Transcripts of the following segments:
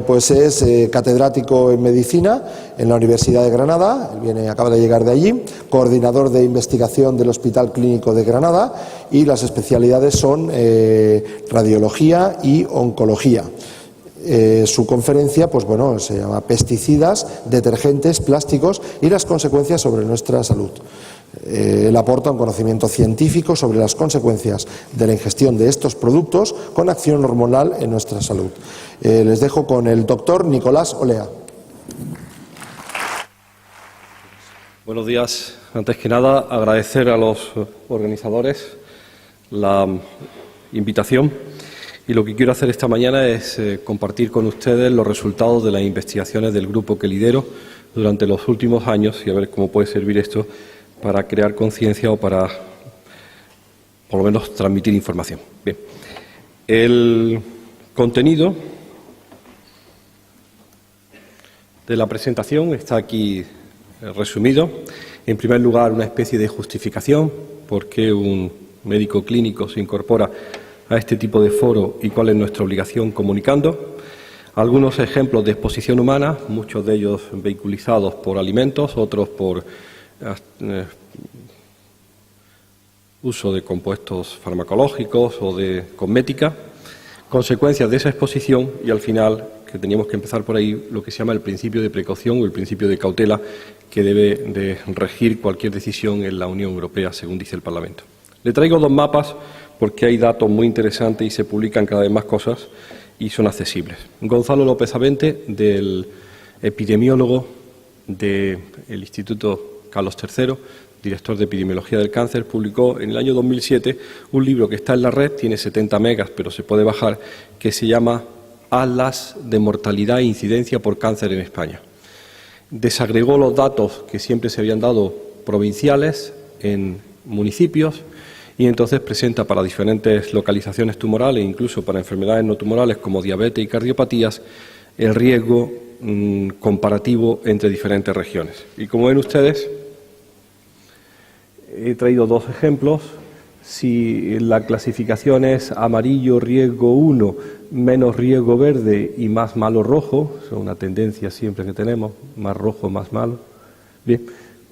Pues es catedrático en Medicina en la Universidad de Granada, acaba de llegar de allí, coordinador de investigación del Hospital Clínico de Granada, y las especialidades son radiología y oncología. Su conferencia, pues bueno, se llama Pesticidas, detergentes, plásticos y las consecuencias sobre nuestra salud. Él aporta un conocimiento científico sobre las consecuencias de la ingestión de estos productos con acción hormonal en nuestra salud. Les dejo con el doctor Nicolás Olea. Buenos días. Antes que nada, agradecer a los organizadores la invitación. Y lo que quiero hacer esta mañana es compartir con ustedes los resultados de las investigaciones del grupo que lidero durante los últimos años y a ver cómo puede servir esto para crear conciencia o para, por lo menos, transmitir información. Bien, el contenido de la presentación está aquí resumido. En primer lugar, una especie de justificación, por qué un médico clínico se incorpora a este tipo de foro y cuál es nuestra obligación comunicando. Algunos ejemplos de exposición humana, muchos de ellos vehiculizados por alimentos, otros por uso de compuestos farmacológicos o de cosmética, consecuencias de esa exposición y al final, que teníamos que empezar por ahí, lo que se llama el principio de precaución o el principio de cautela que debe de regir cualquier decisión en la Unión Europea, según dice el Parlamento. Le traigo dos mapas porque hay datos muy interesantes y se publican cada vez más cosas y son accesibles. Gonzalo López Avente, del epidemiólogo del Instituto Carlos III, director de Epidemiología del Cáncer, publicó en el año 2007 un libro que está en la red, tiene 70 megas, pero se puede bajar, que se llama Atlas de mortalidad e incidencia por cáncer en España. Desagregó los datos que siempre se habían dado provinciales en municipios y entonces presenta para diferentes localizaciones tumorales, incluso para enfermedades no tumorales como diabetes y cardiopatías, el riesgo comparativo entre diferentes regiones. Y como ven ustedes, he traído dos ejemplos. Si la clasificación es amarillo riesgo 1, menos riesgo verde y más malo rojo, es una tendencia siempre que tenemos, más rojo, más malo. Bien,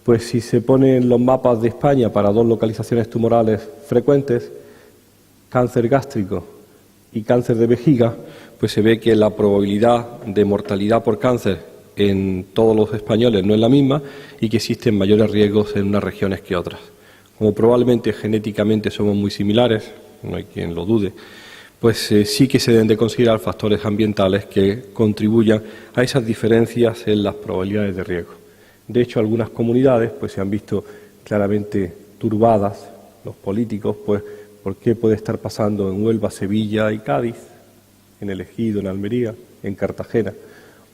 pues si se ponen los mapas de España para dos localizaciones tumorales frecuentes, cáncer gástrico y cáncer de vejiga, pues se ve que la probabilidad de mortalidad por cáncer en todos los españoles no es la misma y que existen mayores riesgos en unas regiones que otras. Como probablemente genéticamente somos muy similares, no hay quien lo dude, pues sí que se deben de considerar factores ambientales que contribuyan a esas diferencias en las probabilidades de riesgo. De hecho, algunas comunidades pues se han visto claramente turbadas, los políticos, pues ¿por qué puede estar pasando en Huelva, Sevilla y Cádiz, en el Ejido, en Almería, en Cartagena?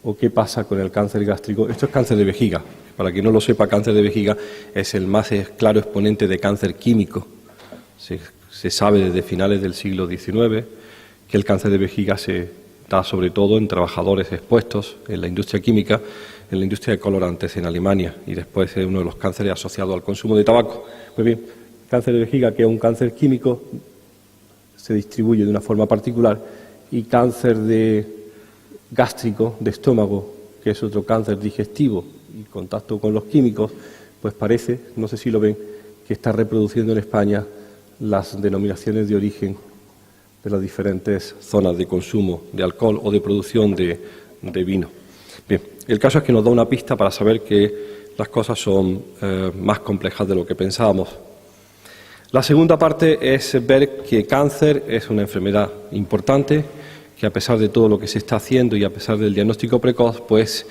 ¿O qué pasa con el cáncer gástrico? Esto es cáncer de vejiga. Para quien no lo sepa, cáncer de vejiga es el más claro exponente de cáncer químico. Se sabe desde finales del siglo XIX que el cáncer de vejiga se da sobre todo en trabajadores expuestos en la industria química, en la industria de colorantes en Alemania, y después es uno de los cánceres asociados al consumo de tabaco. Pues bien, cáncer de vejiga, que es un cáncer químico, se distribuye de una forma particular, y cáncer gástrico, de estómago, que es otro cáncer digestivo y contacto con los químicos, pues parece, no sé si lo ven, que está reproduciendo en España las denominaciones de origen de las diferentes zonas de consumo de alcohol o de producción de vino. Bien, el caso es que nos da una pista para saber que las cosas son más complejas de lo que pensábamos. La segunda parte es ver que cáncer es una enfermedad importante, que a pesar de todo lo que se está haciendo y a pesar del diagnóstico precoz, pues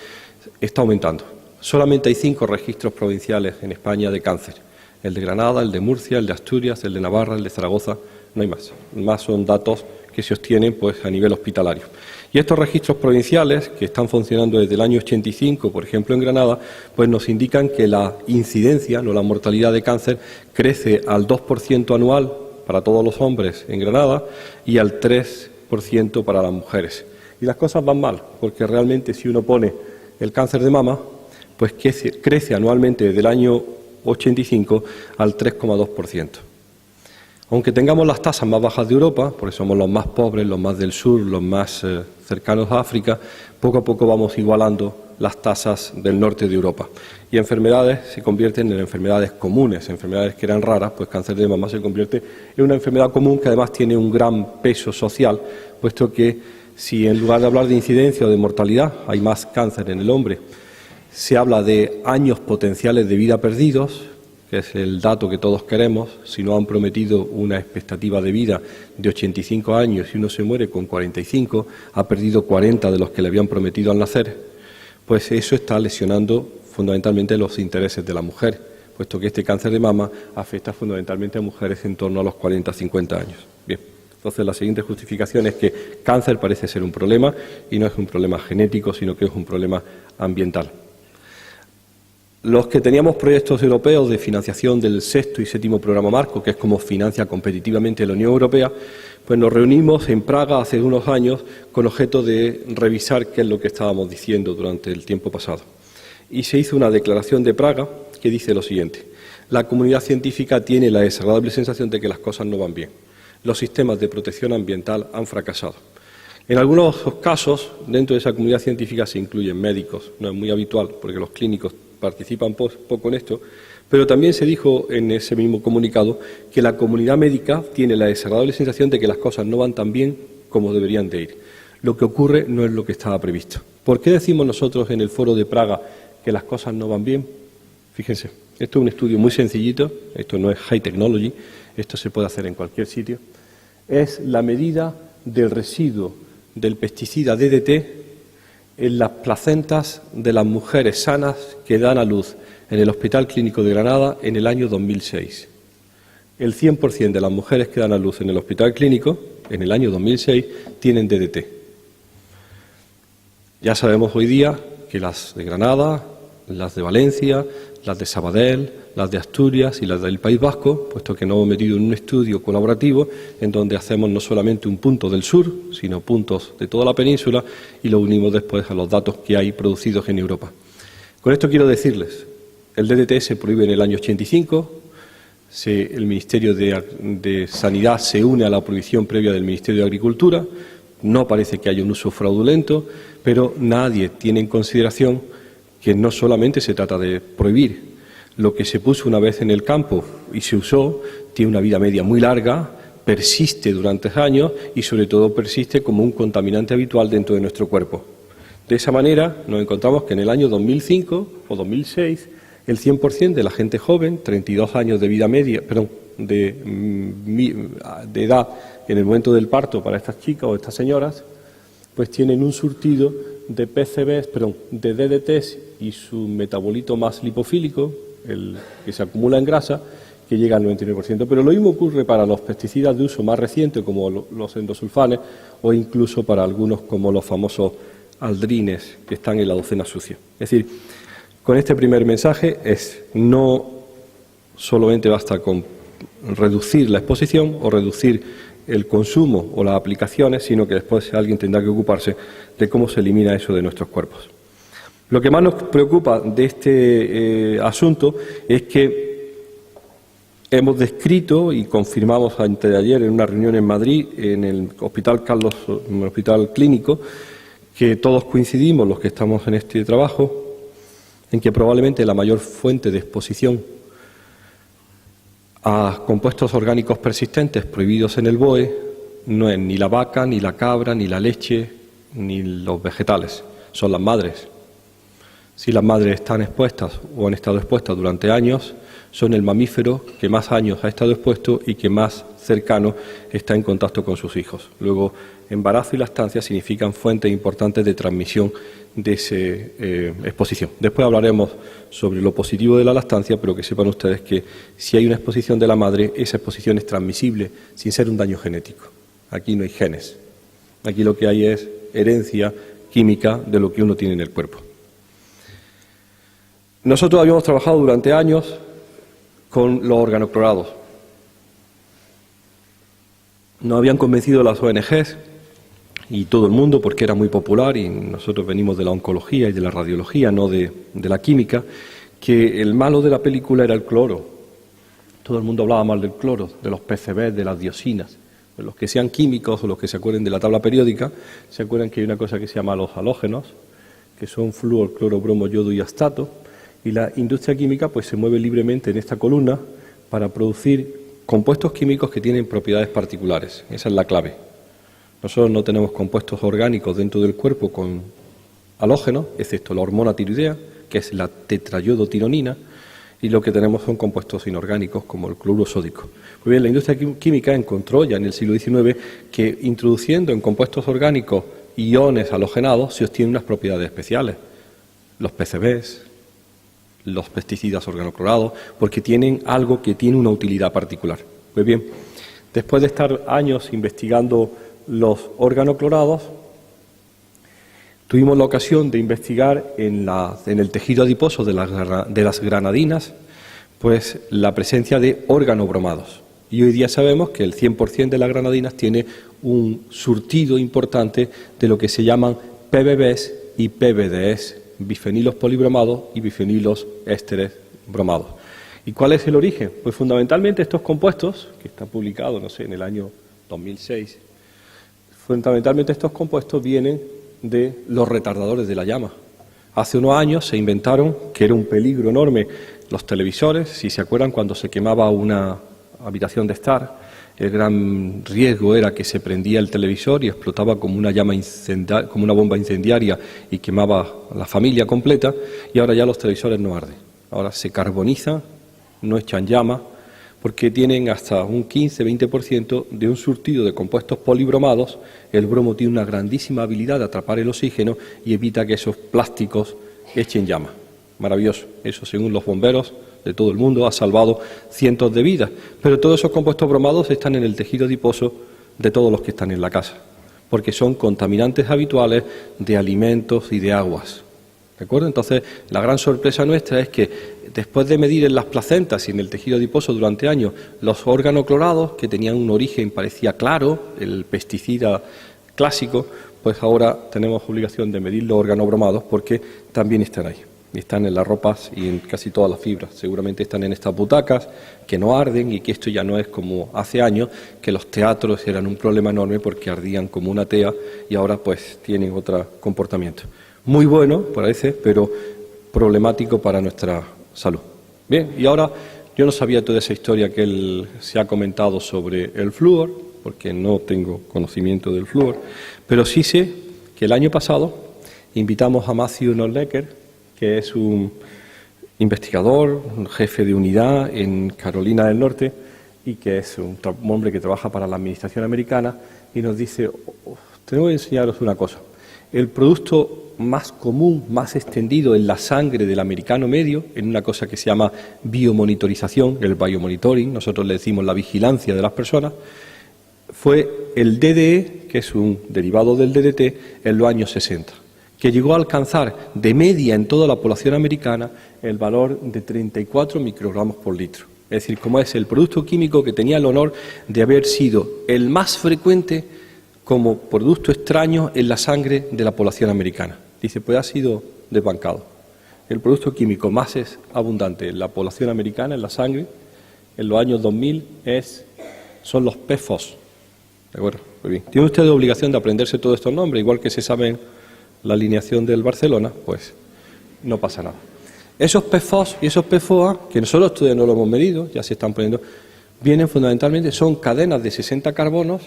está aumentando. Solamente hay 5 registros provinciales en España de cáncer. El de Granada, el de Murcia, el de Asturias, el de Navarra, el de Zaragoza, no hay más. Más son datos que se obtienen pues, a nivel hospitalario. Y estos registros provinciales, que están funcionando desde el año 85, por ejemplo en Granada, pues nos indican que la incidencia, no la mortalidad de cáncer, crece al 2% anual para todos los hombres en Granada y al 3% para las mujeres. Y las cosas van mal, porque realmente si uno pone el cáncer de mama, pues crece anualmente desde el año 85 al 3,2%. Aunque tengamos las tasas más bajas de Europa, porque somos los más pobres, los más del sur, los más cercanos a África, poco a poco vamos igualando las tasas del norte de Europa. Y enfermedades se convierten en enfermedades comunes, enfermedades que eran raras, pues cáncer de mama se convierte en una enfermedad común que además tiene un gran peso social, puesto que si en lugar de hablar de incidencia o de mortalidad hay más cáncer en el hombre, se habla de años potenciales de vida perdidos, que es el dato que todos queremos. Si no han prometido una expectativa de vida de 85 años y uno se muere con 45, ha perdido 40 de los que le habían prometido al nacer, pues eso está lesionando fundamentalmente los intereses de la mujer, puesto que este cáncer de mama afecta fundamentalmente a mujeres en torno a los 40-50 años. Bien, entonces la siguiente justificación es que cáncer parece ser un problema y no es un problema genético, sino que es un problema ambiental. Los que teníamos proyectos europeos de financiación del sexto y séptimo programa marco, que es como financia competitivamente la Unión Europea, pues nos reunimos en Praga hace unos años con objeto de revisar qué es lo que estábamos diciendo durante el tiempo pasado. Y se hizo una declaración de Praga que dice lo siguiente: la comunidad científica tiene la desagradable sensación de que las cosas no van bien. Los sistemas de protección ambiental han fracasado. En algunos casos, dentro de esa comunidad científica se incluyen médicos, no es muy habitual porque los clínicos participan poco en esto, pero también se dijo en ese mismo comunicado que la comunidad médica tiene la desagradable sensación de que las cosas no van tan bien como deberían de ir. Lo que ocurre no es lo que estaba previsto. ¿Por qué decimos nosotros en el foro de Praga que las cosas no van bien? Fíjense, esto es un estudio muy sencillito, esto no es high technology, esto se puede hacer en cualquier sitio. Es la medida del residuo del pesticida DDT en las placentas de las mujeres sanas que dan a luz en el Hospital Clínico de Granada en el año 2006. El 100% de las mujeres que dan a luz en el Hospital Clínico en el año 2006 tienen DDT. Ya sabemos hoy día que las de Granada, las de Valencia, las de Sabadell, las de Asturias y las del País Vasco, puesto que nos hemos metido en un estudio colaborativo en donde hacemos no solamente un punto del sur, sino puntos de toda la península y lo unimos después a los datos que hay producidos en Europa. Con esto quiero decirles, el DDT se prohíbe en el año 85, el Ministerio de Sanidad se une a la prohibición previa del Ministerio de Agricultura, no parece que haya un uso fraudulento, pero nadie tiene en consideración que no solamente se trata de prohibir. Lo que se puso una vez en el campo y se usó tiene una vida media muy larga, persiste durante años y sobre todo persiste como un contaminante habitual dentro de nuestro cuerpo. De esa manera nos encontramos que en el año 2005 o 2006 el 100% de la gente joven, 32 años de vida media, de edad en el momento del parto para estas chicas o estas señoras, pues tienen un surtido de PCBs, de DDTs y su metabolito más lipofílico, el que se acumula en grasa, que llega al 99%. Pero lo mismo ocurre para los pesticidas de uso más reciente, como los endosulfanes, o incluso para algunos como los famosos aldrines, que están en la docena sucia. Es decir, con este primer mensaje no solamente basta con reducir la exposición o reducir el consumo o las aplicaciones, sino que después alguien tendrá que ocuparse de cómo se elimina eso de nuestros cuerpos. Lo que más nos preocupa de este asunto es que hemos descrito y confirmamos antes de ayer en una reunión en Madrid, en el Hospital Clínico, que todos coincidimos, los que estamos en este trabajo, en que probablemente la mayor fuente de exposición a compuestos orgánicos persistentes prohibidos en el BOE no es ni la vaca, ni la cabra, ni la leche, ni los vegetales, son las madres. Si las madres están expuestas o han estado expuestas durante años, son el mamífero que más años ha estado expuesto y que más cercano está en contacto con sus hijos. Luego, embarazo y lactancia significan fuentes importantes de transmisión de esa exposición. Después hablaremos sobre lo positivo de la lactancia, pero que sepan ustedes que si hay una exposición de la madre, esa exposición es transmisible sin ser un daño genético. Aquí no hay genes. Aquí lo que hay es herencia química de lo que uno tiene en el cuerpo. Nosotros habíamos trabajado durante años con los organoclorados. Nos habían convencido las ONGs y todo el mundo porque era muy popular y nosotros venimos de la oncología y de la radiología, no de la química, que el malo de la película era el cloro. Todo el mundo hablaba mal del cloro, de los PCBs, de las dioxinas. Pues los que sean químicos o los que se acuerden de la tabla periódica, se acuerdan que hay una cosa que se llama los halógenos, que son flúor, cloro, bromo, yodo y astato, y la industria química pues se mueve libremente en esta columna para producir compuestos químicos que tienen propiedades particulares. Esa es la clave. Nosotros no tenemos compuestos orgánicos dentro del cuerpo con halógenos, excepto la hormona tiroidea, que es la tetrayodotironina, y lo que tenemos son compuestos inorgánicos como el cloruro sódico. Muy bien, la industria química encontró ya en el siglo XIX que introduciendo en compuestos orgánicos iones halogenados se obtienen unas propiedades especiales. Los PCBs, los pesticidas organoclorados, porque tienen algo que tiene una utilidad particular. Pues bien, después de estar años investigando los organoclorados, tuvimos la ocasión de investigar en el tejido adiposo de las granadinas, pues la presencia de organobromados. Y hoy día sabemos que el 100% de las granadinas tiene un surtido importante de lo que se llaman PBBs y PBDs, bifenilos polibromados y bifenilos ésteres bromados. ¿Y cuál es el origen? Pues fundamentalmente estos compuestos, que están publicados, no sé, en el año 2006, fundamentalmente estos compuestos vienen de los retardadores de la llama. Hace unos años se inventaron que era un peligro enorme los televisores, si se acuerdan cuando se quemaba una habitación de estar, el gran riesgo era que se prendía el televisor y explotaba como una llama como una bomba incendiaria y quemaba a la familia completa, y ahora ya los televisores no arden. Ahora se carbonizan, no echan llama, porque tienen hasta un 15-20% de un surtido de compuestos polibromados. El bromo tiene una grandísima habilidad de atrapar el oxígeno y evita que esos plásticos echen llama. Maravilloso. Eso, según los bomberos de todo el mundo, ha salvado cientos de vidas. Pero todos esos compuestos bromados están en el tejido adiposo de todos los que están en la casa, porque son contaminantes habituales de alimentos y de aguas. ¿De acuerdo? Entonces, la gran sorpresa nuestra es que después de medir en las placentas y en el tejido adiposo durante años los organoclorados, que tenían un origen, parecía claro, el pesticida clásico, pues ahora tenemos obligación de medir los organobromados porque también están ahí. Están en las ropas y en casi todas las fibras. Seguramente están en estas butacas que no arden, y que esto ya no es como hace años, que los teatros eran un problema enorme porque ardían como una tea, y ahora pues tienen otro comportamiento. Muy bueno, parece, pero problemático para nuestra salud. Bien, y ahora yo no sabía toda esa historia que se ha comentado sobre el flúor, porque no tengo conocimiento del flúor, pero sí sé que el año pasado invitamos a Matthew Nollecker, que es un investigador, un jefe de unidad en Carolina del Norte, y que es un hombre que trabaja para la administración americana, y nos dice, tengo que enseñaros una cosa. El producto más común, más extendido en la sangre del americano medio, en una cosa que se llama biomonitorización, el biomonitoring, nosotros le decimos la vigilancia de las personas, fue el DDE, que es un derivado del DDT, en los años 60, que llegó a alcanzar de media en toda la población americana el valor de 34 microgramos por litro. Es decir, como es el producto químico que tenía el honor de haber sido el más frecuente como producto extraño en la sangre de la población americana. Dice, pues ha sido desbancado. El producto químico más abundante en la población americana, en la sangre, en los años 2000, son los PFOS. ¿De acuerdo? Muy bien. Tiene usted la obligación de aprenderse todos estos nombres, igual que se sabe la alineación del Barcelona, pues no pasa nada. Esos PFOS y esos PFOA, que nosotros todavía no lo hemos medido, ya se están poniendo, vienen fundamentalmente, son cadenas de 60 carbonos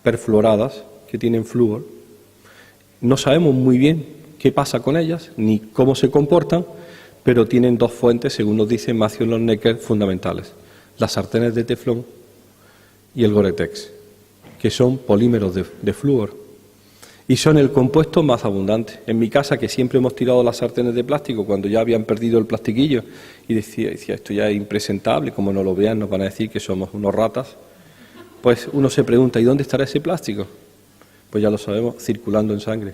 perfluoradas que tienen flúor. No sabemos muy bien qué pasa con ellas, ni cómo se comportan, pero tienen dos fuentes, según nos dice Matthew Nollecker, fundamentales: las sartenes de teflón y el Gore-Tex, que son polímeros de flúor. Y son el compuesto más abundante. En mi casa, que siempre hemos tirado las sartenes de plástico cuando ya habían perdido el plastiquillo, y decía, esto ya es impresentable, como no lo vean nos van a decir que somos unos ratas, pues uno se pregunta, ¿y dónde estará ese plástico? Pues ya lo sabemos, circulando en sangre.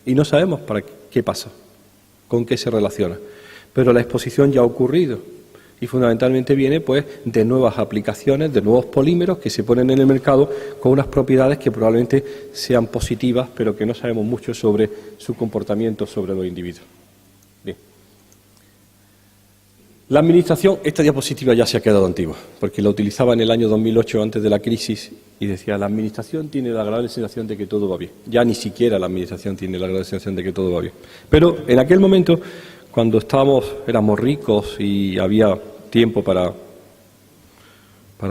Y no sabemos para qué pasa, con qué se relaciona. Pero la exposición ya ha ocurrido. Y fundamentalmente viene pues de nuevas aplicaciones, de nuevos polímeros que se ponen en el mercado con unas propiedades que probablemente sean positivas, pero que no sabemos mucho sobre su comportamiento sobre los individuos. Bien. La Administración, esta diapositiva ya se ha quedado antigua, porque la utilizaba en el año 2008, antes de la crisis, y decía, la Administración tiene la agradable sensación de que todo va bien. Ya ni siquiera la Administración tiene la agradable sensación de que todo va bien. Pero en aquel momento, cuando éramos ricos y había tiempo para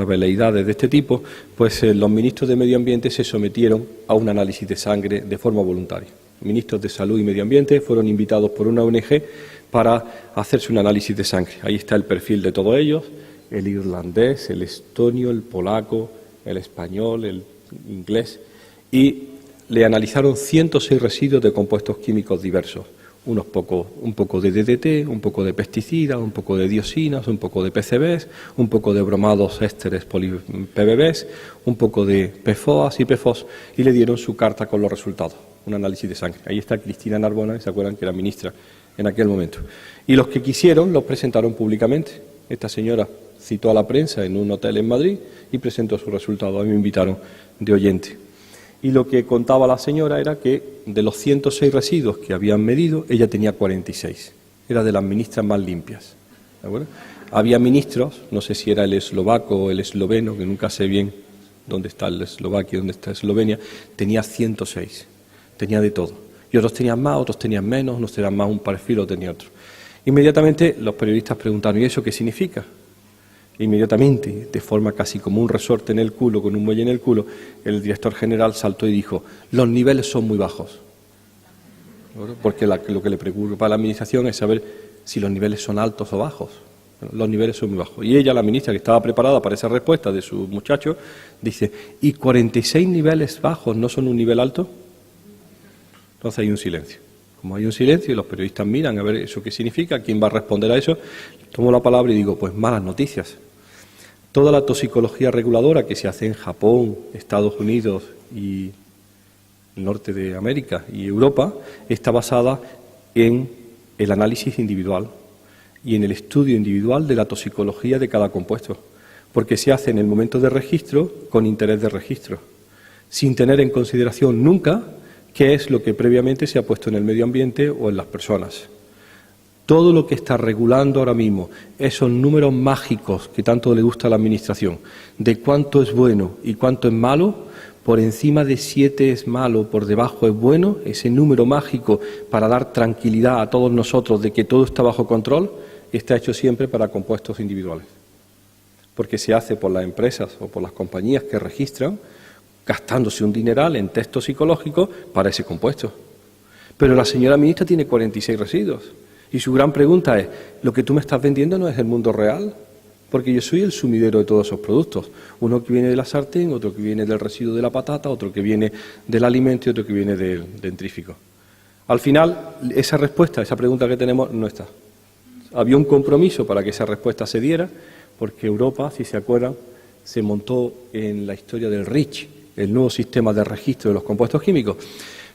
veleidades de este tipo, pues los ministros de Medio Ambiente se sometieron a un análisis de sangre de forma voluntaria. Ministros de Salud y Medio Ambiente fueron invitados por una ONG para hacerse un análisis de sangre. Ahí está el perfil de todos ellos, el irlandés, el estonio, el polaco, el español, el inglés, y le analizaron 106 residuos de compuestos químicos diversos, un poco de DDT, un poco de pesticidas, un poco de dioxinas, un poco de PCBs, un poco de bromados ésteres PBBs, un poco de PFOAs y PFOS, y le dieron su carta con los resultados, un análisis de sangre. Ahí está Cristina Narbona, ¿se acuerdan que era ministra en aquel momento? Y los que quisieron los presentaron públicamente. Esta señora citó a la prensa en un hotel en Madrid y presentó su resultado. A mí me invitaron de oyente. Y lo que contaba la señora era que de los 106 residuos que habían medido, ella tenía 46. Era de las ministras más limpias. ¿De acuerdo? Había ministros, no sé si era el eslovaco o el esloveno, que nunca sé bien dónde está el Eslovaquia y dónde está Eslovenia, tenía 106. Tenía de todo. Y otros tenían más, otros tenían menos, unos tenían más un perfil, otros tenían otro. Inmediatamente los periodistas preguntaron, ¿y eso qué significa? Inmediatamente, de forma casi como un resorte en el culo, con un muelle en el culo, el director general saltó y dijo, los niveles son muy bajos. Porque lo que le preocupa a la Administración es saber si los niveles son altos o bajos. Los niveles son muy bajos. Y ella, la ministra, que estaba preparada para esa respuesta de su muchacho, dice, ¿y 46 niveles bajos no son un nivel alto? Entonces hay un silencio. Como hay un silencio y los periodistas miran a ver eso qué significa, quién va a responder a eso, tomo la palabra y digo, pues malas noticias. Toda la toxicología reguladora que se hace en Japón, Estados Unidos y el norte de América y Europa está basada en el análisis individual y en el estudio individual de la toxicología de cada compuesto, porque se hace en el momento de registro con interés de registro, sin tener en consideración nunca qué es lo que previamente se ha puesto en el medio ambiente o en las personas. Todo lo que está regulando ahora mismo, esos números mágicos que tanto le gusta a la Administración, de cuánto es bueno y cuánto es malo, por encima de 7 es malo, por debajo es bueno, ese número mágico para dar tranquilidad a todos nosotros de que todo está bajo control, está hecho siempre para compuestos individuales. Porque se hace por las empresas o por las compañías que registran, gastándose un dineral en test toxicológicos para ese compuesto. Pero la señora ministra tiene 46 residuos. Y su gran pregunta es, ¿lo que tú me estás vendiendo no es el mundo real? Porque yo soy el sumidero de todos esos productos. Uno que viene de la sartén, otro que viene del residuo de la patata, otro que viene del alimento y otro que viene del dentrífico. Al final, esa respuesta, esa pregunta que tenemos, no está. Había un compromiso para que esa respuesta se diera, porque Europa, si se acuerdan, se montó en la historia del REACH, el nuevo sistema de registro de los compuestos químicos.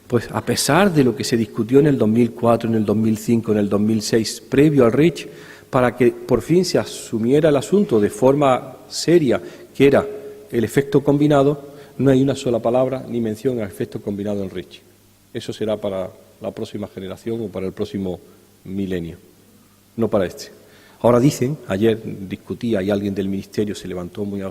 Pues a pesar de lo que se discutió en el 2004, en el 2005, en el 2006, previo al REACH, para que por fin se asumiera el asunto de forma seria, que era el efecto combinado, no hay una sola palabra ni mención al efecto combinado en REACH. Eso será para la próxima generación o para el próximo milenio, no para este. Ahora dicen, ayer discutía y alguien del Ministerio se levantó muy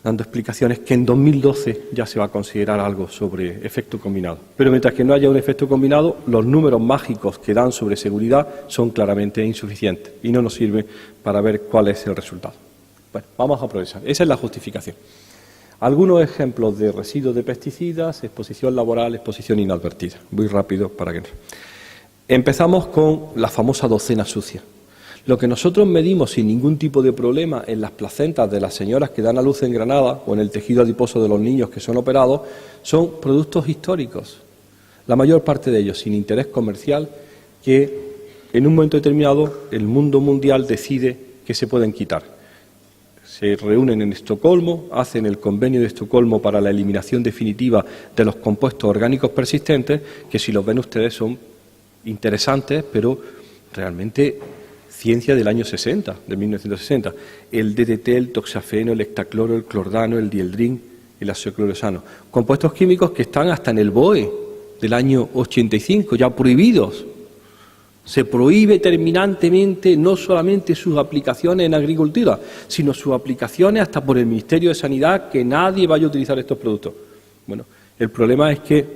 dando explicaciones, que en 2012 ya se va a considerar algo sobre efecto combinado. Pero mientras que no haya un efecto combinado, los números mágicos que dan sobre seguridad son claramente insuficientes y no nos sirven para ver cuál es el resultado. Bueno, vamos a progresar. Esa es la justificación. Algunos ejemplos de residuos de pesticidas, exposición laboral, exposición inadvertida. Muy rápido para que no. Empezamos con la famosa docena sucia. Lo que nosotros medimos sin ningún tipo de problema en las placentas de las señoras que dan a luz en Granada o en el tejido adiposo de los niños que son operados son productos históricos, la mayor parte de ellos sin interés comercial, que en un momento determinado el mundo mundial decide que se pueden quitar. Se reúnen en Estocolmo, hacen el convenio de Estocolmo para la eliminación definitiva de los compuestos orgánicos persistentes, que si los ven ustedes son interesantes, pero realmente ciencia del año 60, de 1960. El DDT, el toxafeno, el hectacloro, el clordano, el dieldrin, el ácido clorosano. Compuestos químicos que están hasta en el BOE del año 85, ya prohibidos Se prohíbe terminantemente no solamente sus aplicaciones en agricultura, sino sus aplicaciones hasta por el Ministerio de Sanidad, que nadie vaya a utilizar estos productos. Bueno, el problema es que,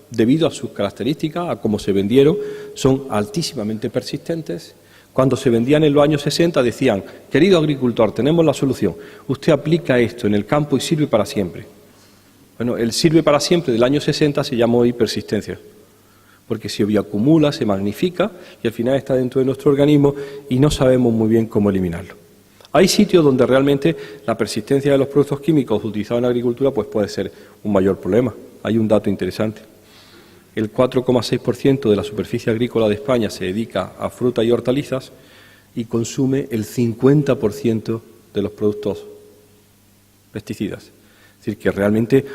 debido a sus características, a cómo se vendieron, son altísimamente persistentes. Cuando se vendían en los años 60 decían, querido agricultor, tenemos la solución, usted aplica esto en el campo y sirve para siempre. Bueno, el sirve para siempre del año 60 se llama hoy persistencia, porque se bioacumula, se magnifica y al final está dentro de nuestro organismo y no sabemos muy bien cómo eliminarlo. Hay sitios donde realmente la persistencia de los productos químicos utilizados en la agricultura pues puede ser un mayor problema. Hay un dato interesante. El 4,6% de la superficie agrícola de España se dedica a fruta y hortalizas y consume el 50% de los productos pesticidas. Es decir, que realmente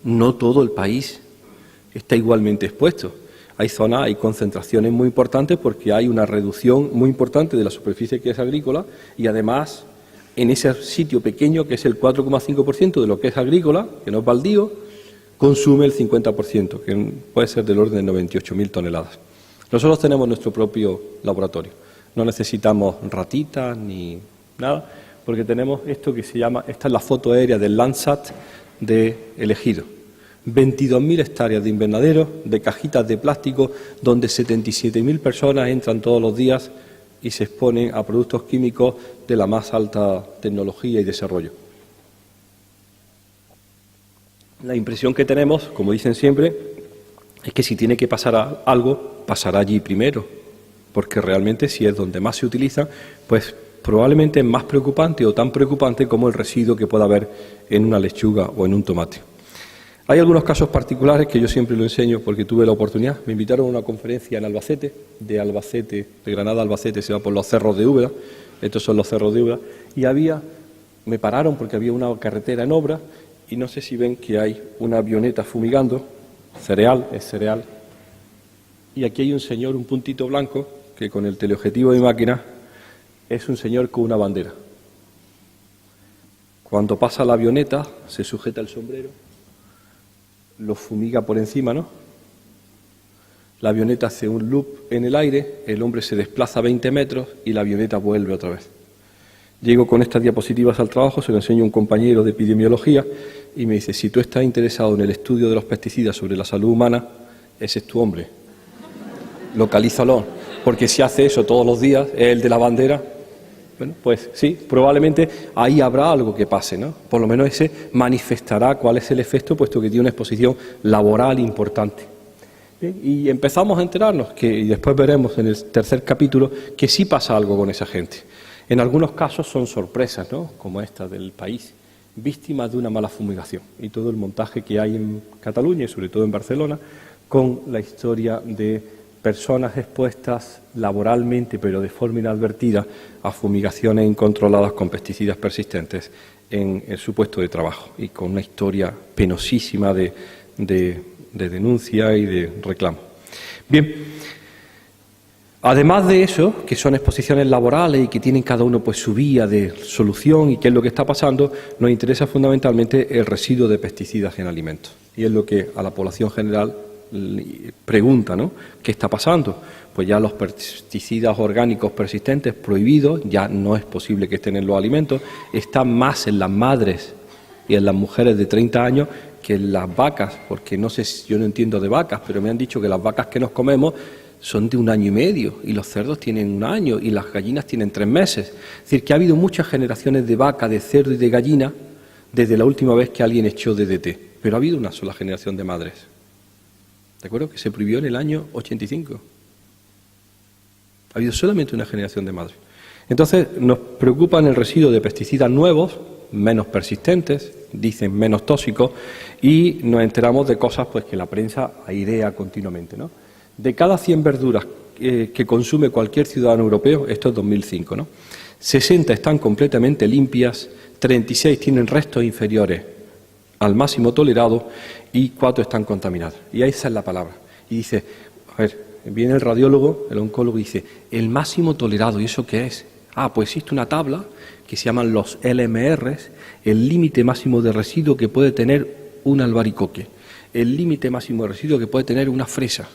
no todo el país está igualmente expuesto. Hay zonas, hay concentraciones muy importantes porque hay una reducción muy importante de la superficie que es agrícola y además en ese sitio pequeño que es el 4,5% de lo que es agrícola, que no es baldío, consume el 50%, que puede ser del orden de 98.000 toneladas. Nosotros tenemos nuestro propio laboratorio. No necesitamos ratitas ni nada, porque tenemos esto que se llama, esta es la foto aérea del Landsat de El Ejido. 22.000 hectáreas de invernaderos, de cajitas de plástico, donde 77.000 personas entran todos los días y se exponen a productos químicos de la más alta tecnología y desarrollo. La impresión que tenemos, como dicen siempre, es que si tiene que pasar algo, pasará allí primero, porque realmente si es donde más se utiliza, pues probablemente es más preocupante o tan preocupante como el residuo que pueda haber en una lechuga o en un tomate. Hay algunos casos particulares que yo siempre lo enseño porque tuve la oportunidad. Me invitaron a una conferencia en Albacete, de Granada a Albacete, se va por los cerros de Úbeda, estos son los cerros de Úbeda, y me pararon porque había una carretera en obra y no sé si ven que hay una avioneta fumigando, es cereal, y aquí hay un señor, un puntito blanco, que con el teleobjetivo de máquina es un señor con una bandera. Cuando pasa la avioneta, se sujeta el sombrero, lo fumiga por encima, ¿no? La avioneta hace un loop en el aire, el hombre se desplaza 20 metros y la avioneta vuelve otra vez. Llego con estas diapositivas al trabajo, se lo enseño a un compañero de epidemiología y me dice, si tú estás interesado en el estudio de los pesticidas sobre la salud humana, ese es tu hombre. Localízalo, porque si hace eso todos los días, es el de la bandera. Bueno, pues sí, probablemente ahí habrá algo que pase, ¿no? Por lo menos ese manifestará cuál es el efecto, puesto que tiene una exposición laboral importante. Bien, y empezamos a enterarnos, y después veremos en el tercer capítulo, que sí pasa algo con esa gente. En algunos casos son sorpresas, ¿no? Como esta del país, víctimas de una mala fumigación. Y todo el montaje que hay en Cataluña y sobre todo en Barcelona, con la historia de personas expuestas laboralmente, pero de forma inadvertida, a fumigaciones incontroladas con pesticidas persistentes en su puesto de trabajo y con una historia penosísima de denuncia y de reclamo. Bien, además de eso, que son exposiciones laborales y que tienen cada uno pues su vía de solución y qué es lo que está pasando, nos interesa fundamentalmente el residuo de pesticidas en alimentos. Y es lo que a la población general pregunta, ¿no? ¿Qué está pasando? Pues ya los pesticidas orgánicos persistentes prohibidos, ya no es posible que estén en los alimentos, están más en las madres y en las mujeres de 30 años que en las vacas, porque no sé, yo no entiendo de vacas, pero me han dicho que las vacas que nos comemos son de 1 año y medio y los cerdos tienen 1 año y las gallinas tienen 3 meses. Es decir, que ha habido muchas generaciones de vaca, de cerdo y de gallina desde la última vez que alguien echó DDT, pero ha habido una sola generación de madres. ¿De acuerdo? Que se prohibió en el año 85. Ha habido solamente una generación de madres. Entonces, nos preocupan el residuo de pesticidas nuevos, menos persistentes, dicen menos tóxicos, y nos enteramos de cosas pues que la prensa airea continuamente, ¿no? De cada 100 verduras que consume cualquier ciudadano europeo, esto es 2005, ¿no? 60 están completamente limpias, 36 tienen restos inferiores al máximo tolerado y 4 están contaminados. Y esa es la palabra. Y dice, a ver, viene el radiólogo, el oncólogo, y dice, el máximo tolerado, ¿y eso qué es? Pues existe una tabla que se llaman los LMRs, el límite máximo de residuo que puede tener un albaricoque, el límite máximo de residuo que puede tener una fresa.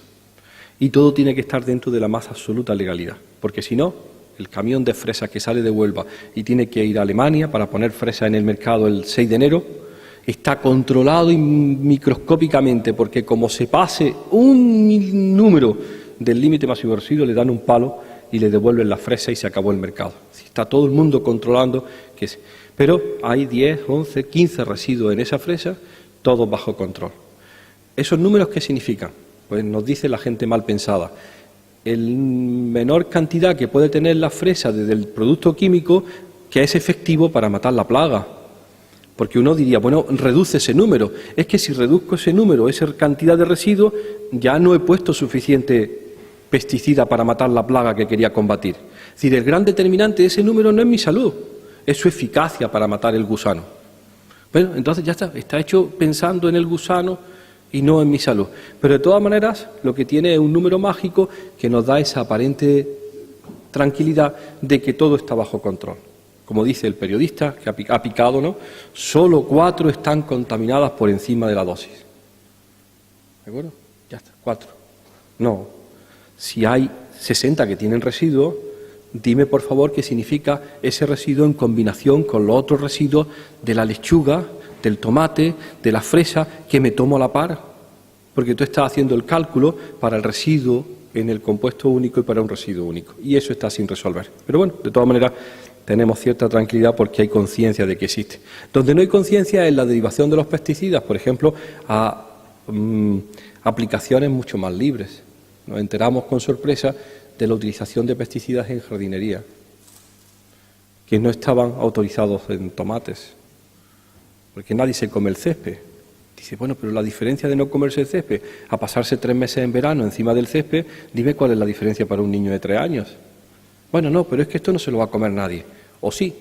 Y todo tiene que estar dentro de la más absoluta legalidad, porque si no, el camión de fresas que sale de Huelva y tiene que ir a Alemania para poner fresa en el mercado el 6 de enero, está controlado microscópicamente, porque como se pase un número del límite máximo de residuos, le dan un palo y le devuelven la fresa y se acabó el mercado. Está todo el mundo controlando pero hay 10, 11, 15 residuos en esa fresa, todos bajo control. ¿Esos números qué significan? Pues nos dice la gente mal pensada. El menor cantidad que puede tener la fresa del producto químico que es efectivo para matar la plaga. Porque uno diría, bueno, reduce ese número. Es que si reduzco ese número, esa cantidad de residuos, ya no he puesto suficiente pesticida para matar la plaga que quería combatir. Es decir, el gran determinante de ese número no es mi salud, es su eficacia para matar el gusano. Bueno, entonces ya está hecho pensando en el gusano y no en mi salud. Pero de todas maneras, lo que tiene es un número mágico que nos da esa aparente tranquilidad de que todo está bajo control. Como dice el periodista que ha picado, ¿no? Solo 4 están contaminadas por encima de la dosis. ¿De acuerdo? Ya está, 4. No. Si hay 60 que tienen residuos, dime por favor qué significa ese residuo en combinación con los otros residuos de la lechuga, del tomate, de la fresa, que me tomo a la par, porque tú estás haciendo el cálculo para el residuo en el compuesto único y para un residuo único, y eso está sin resolver. Pero bueno, de todas maneras, tenemos cierta tranquilidad porque hay conciencia de que existe. Donde no hay conciencia es la derivación de los pesticidas, por ejemplo, a aplicaciones mucho más libres. Nos enteramos con sorpresa de la utilización de pesticidas en jardinería, que no estaban autorizados en tomates, porque nadie se come el césped. Dice, bueno, pero la diferencia de no comerse el césped a pasarse 3 meses en verano encima del césped, dime cuál es la diferencia para un niño de 3 años. Bueno, no, pero es que esto no se lo va a comer nadie. ¿O sí?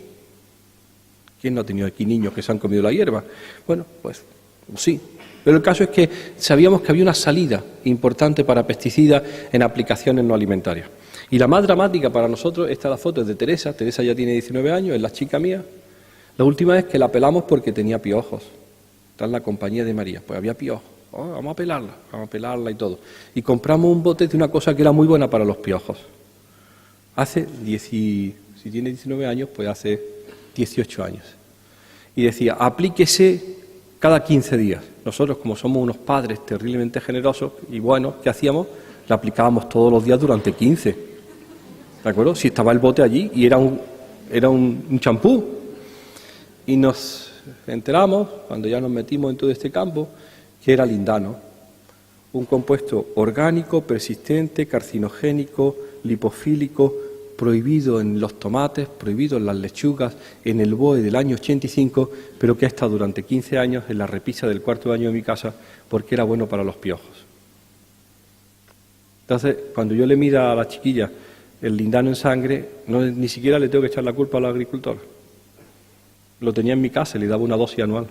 ¿Quién no ha tenido aquí niños que se han comido la hierba? Bueno, pues sí. Pero el caso es que sabíamos que había una salida importante para pesticidas en aplicaciones no alimentarias. Y la más dramática para nosotros, esta la foto es de Teresa. Teresa ya tiene 19 años, es la chica mía. La última vez que la pelamos porque tenía piojos. Está en la compañía de María. Pues había piojos. Oh, vamos a pelarla y todo. Y compramos un bote de una cosa que era muy buena para los piojos. Si tiene 19 años, pues hace 18 años. Y decía, aplíquese cada 15 días. Nosotros, como somos unos padres terriblemente generosos y buenos, ¿qué hacíamos? La aplicábamos todos los días durante 15. ¿De acuerdo? Si estaba el bote allí y era un champú. Y nos enteramos, cuando ya nos metimos en todo este campo, que era lindano. Un compuesto orgánico, persistente, carcinogénico, lipofílico, prohibido en los tomates, prohibido en las lechugas, en el BOE del año 85, pero que ha estado durante 15 años en la repisa del 4.º año de mi casa porque era bueno para los piojos. Entonces, cuando yo le mida a la chiquilla el lindano en sangre, ni siquiera le tengo que echar la culpa al agricultor. Lo tenía en mi casa y le daba una dosis anual.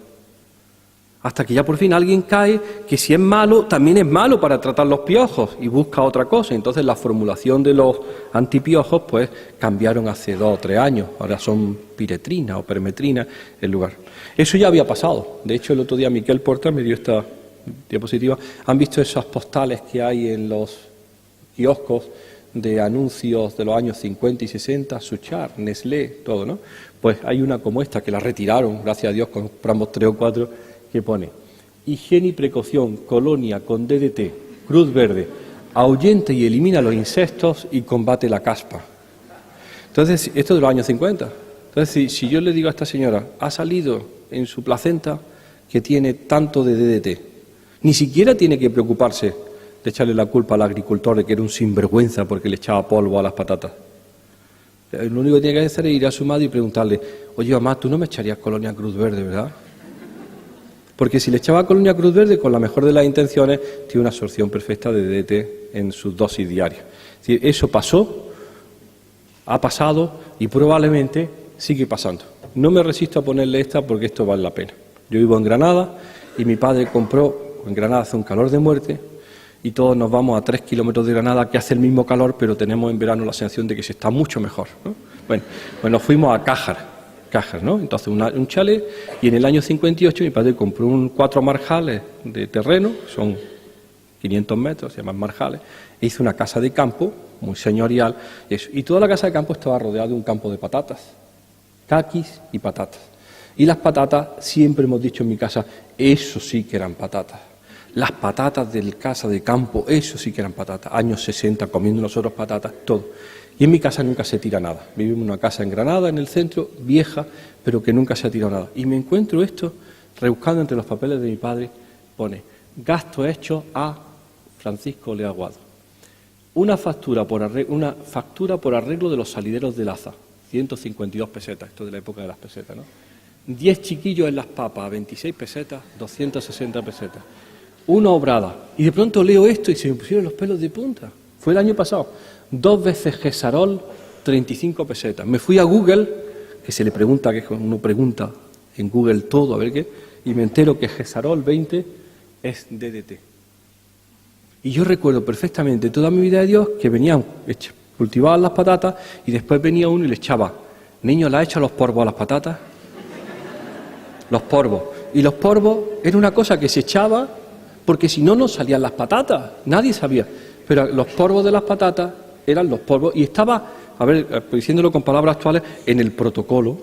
Hasta que ya por fin alguien cae que si es malo, también es malo para tratar los piojos y busca otra cosa. Entonces la formulación de los antipiojos pues cambiaron hace 2 o 3 años. Ahora son piretrina o permetrina en lugar. Eso ya había pasado. De hecho, el otro día Miquel Porta me dio esta diapositiva. ¿Han visto esas postales que hay en los kioscos de anuncios de los años 50 y 60? Suchar, Nestlé, todo, ¿no? Pues hay una como esta que la retiraron, gracias a Dios, compramos 3 o 4, que pone higiene y precaución, colonia con DDT, Cruz Verde, ahuyenta y elimina los insectos y combate la caspa. Entonces, esto es de los años 50. Entonces, si yo le digo a esta señora, ha salido en su placenta que tiene tanto de DDT, ni siquiera tiene que preocuparse de echarle la culpa al agricultor de que era un sinvergüenza porque le echaba polvo a las patatas. Lo único que tiene que hacer es ir a su madre y preguntarle, oye, mamá, tú no me echarías colonia Cruz Verde, ¿verdad? Porque si le echaba colonia Cruz Verde, con la mejor de las intenciones, tiene una absorción perfecta de DDT en sus dosis diarias. Es decir, eso pasó, ha pasado y probablemente sigue pasando. No me resisto a ponerle esta porque esto vale la pena. Yo vivo en Granada y mi padre compró, en Granada hace un calor de muerte, y todos nos vamos a 3 kilómetros de Granada, que hace el mismo calor, pero tenemos en verano la sensación de que se está mucho mejor, ¿no? Bueno, pues nos fuimos a Cájar, ¿no? Entonces un chalet, y en el año 58 mi padre compró 4 marjales de terreno, son 500 metros, se llaman marjales, e hice una casa de campo muy señorial, y toda la casa de campo estaba rodeada de un campo de patatas, caquis y patatas. Y las patatas, siempre hemos dicho en mi casa, eso sí que eran patatas. Las patatas del casa de campo, eso sí que eran patatas. Años 60, comiendo nosotros patatas, todo. Y en mi casa nunca se tira nada. Vivimos en una casa en Granada, en el centro, vieja, pero que nunca se ha tirado nada. Y me encuentro esto, rebuscando entre los papeles de mi padre, pone, gasto hecho a Francisco Leaguado. Una factura por arreglo de los salideros de Laza, 152 pesetas, esto de la época de las pesetas, ¿no? 10 chiquillos en las papas, a 26 pesetas, 260 pesetas. Una obrada. Y de pronto leo esto y se me pusieron los pelos de punta. Fue el año pasado. 2 veces Gesarol, 35 pesetas. Me fui a Google, que se le pregunta, que uno pregunta en Google todo, a ver qué, y me entero que Gesarol 20 es DDT. Y yo recuerdo perfectamente toda mi vida de Dios que venían, cultivaban las patatas y después venía uno y le echaba, niño, ¿le ha hecho los porvos a las patatas? Los porvos. Y los porvos era una cosa que se echaba porque si no, no salían las patatas. Nadie sabía. Pero los porvos de las patatas eran los polvos. Y estaba, a ver, diciéndolo con palabras actuales, en el protocolo,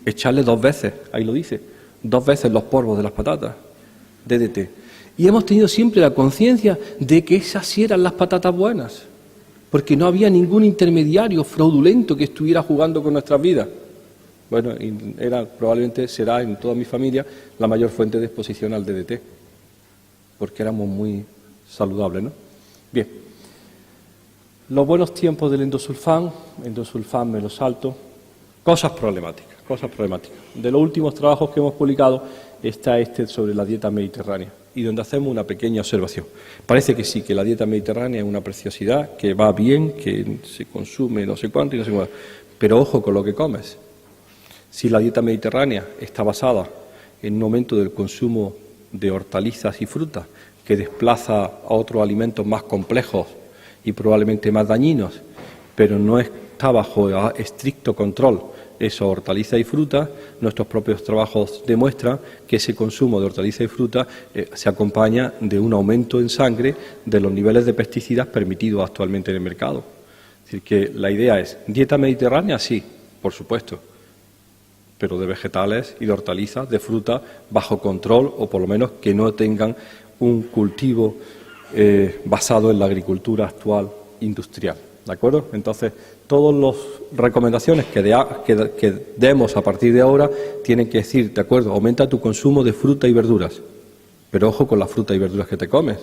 echarle 2 veces, ahí lo dice, 2 veces los polvos de las patatas, DDT. Y hemos tenido siempre la conciencia de que esas sí eran las patatas buenas, porque no había ningún intermediario fraudulento que estuviera jugando con nuestras vidas. Bueno, probablemente será en toda mi familia la mayor fuente de exposición al DDT, porque éramos muy saludables, ¿no? Bien, los buenos tiempos del endosulfán me lo salto, cosas problemáticas. De los últimos trabajos que hemos publicado está este sobre la dieta mediterránea y donde hacemos una pequeña observación. Parece que sí, que la dieta mediterránea es una preciosidad, que va bien, que se consume no sé cuánto y no sé cuánto, pero ojo con lo que comes. Si la dieta mediterránea está basada en un aumento del consumo de hortalizas y frutas que desplaza a otros alimentos más complejos y probablemente más dañinos, pero no está bajo estricto control esa hortaliza y fruta, nuestros propios trabajos demuestran que ese consumo de hortaliza y fruta se acompaña de un aumento en sangre de los niveles de pesticidas permitidos actualmente en el mercado. Es decir, que la idea es, dieta mediterránea, sí, por supuesto, pero de vegetales y de hortalizas, de fruta, bajo control o por lo menos que no tengan un cultivo basado en la agricultura actual industrial. ¿De acuerdo? Entonces, todas las recomendaciones que demos a partir de ahora tienen que decir, ¿de acuerdo? Aumenta tu consumo de fruta y verduras, pero ojo con las frutas y verduras que te comes,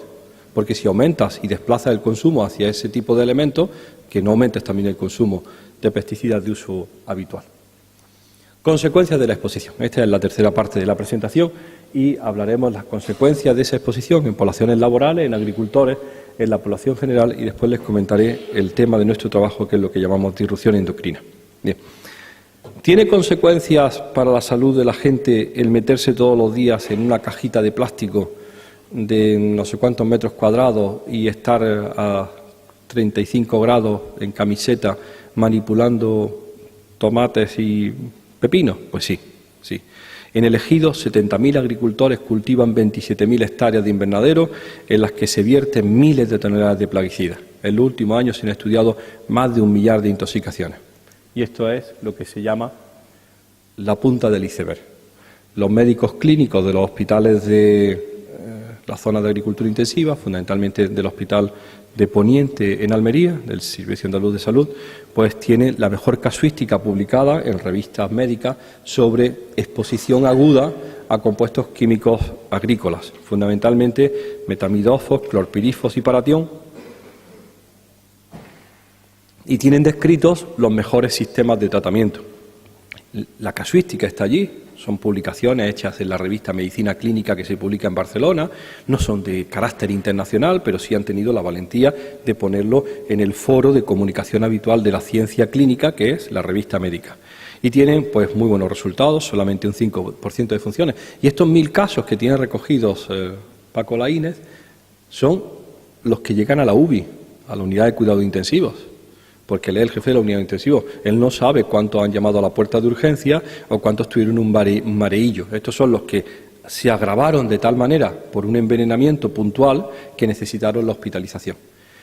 porque si aumentas y desplazas el consumo hacia ese tipo de elementos, que no aumentes también el consumo de pesticidas de uso habitual. Consecuencias de la exposición. Esta es la tercera parte de la presentación y hablaremos las consecuencias de esa exposición en poblaciones laborales, en agricultores, en la población general y después les comentaré el tema de nuestro trabajo, que es lo que llamamos disrupción endocrina. Bien. ¿Tiene consecuencias para la salud de la gente el meterse todos los días en una cajita de plástico de no sé cuántos metros cuadrados y estar a 35 grados en camiseta manipulando tomates y pepinos? Pues sí, sí. En el Ejido, 70.000 agricultores cultivan 27.000 hectáreas de invernadero en las que se vierten miles de toneladas de plaguicidas. En los últimos años se han estudiado más de 1 millar de intoxicaciones. Y esto es lo que se llama la punta del iceberg. Los médicos clínicos de los hospitales de la zona de agricultura intensiva, fundamentalmente del Hospital de Poniente en Almería, del Servicio Andaluz de Salud, pues tiene la mejor casuística publicada en revistas médicas sobre exposición aguda a compuestos químicos agrícolas, fundamentalmente metamidofos, clorpirifos y paratión, y tienen descritos los mejores sistemas de tratamiento. La casuística está allí, son publicaciones hechas en la revista Medicina Clínica que se publica en Barcelona, no son de carácter internacional, pero sí han tenido la valentía de ponerlo en el foro de comunicación habitual de la ciencia clínica, que es la revista médica. Y tienen pues muy buenos resultados, solamente un 5% de funciones. Y estos 1.000 casos que tiene recogidos Paco Laínez son los que llegan a la UBI, a la unidad de cuidados intensivos. Porque él es el jefe de la unidad de intensivos. Él no sabe cuántos han llamado a la puerta de urgencia o cuántos tuvieron un mareillo. Estos son los que se agravaron de tal manera por un envenenamiento puntual que necesitaron la hospitalización.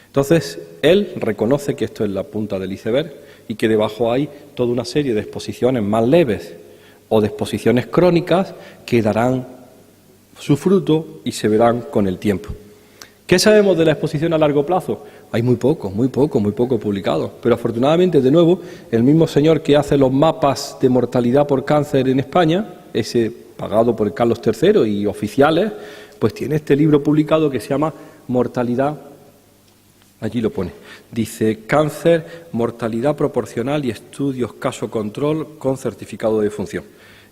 Entonces, él reconoce que esto es la punta del iceberg y que debajo hay toda una serie de exposiciones más leves o de exposiciones crónicas que darán su fruto y se verán con el tiempo. ¿Qué sabemos de la exposición a largo plazo? Hay muy poco publicado, pero afortunadamente, de nuevo, el mismo señor que hace los mapas de mortalidad por cáncer en España, ese pagado por Carlos III y oficiales, pues tiene este libro publicado que se llama Mortalidad, allí lo pone, dice cáncer, mortalidad proporcional y estudios caso control con certificado de defunción.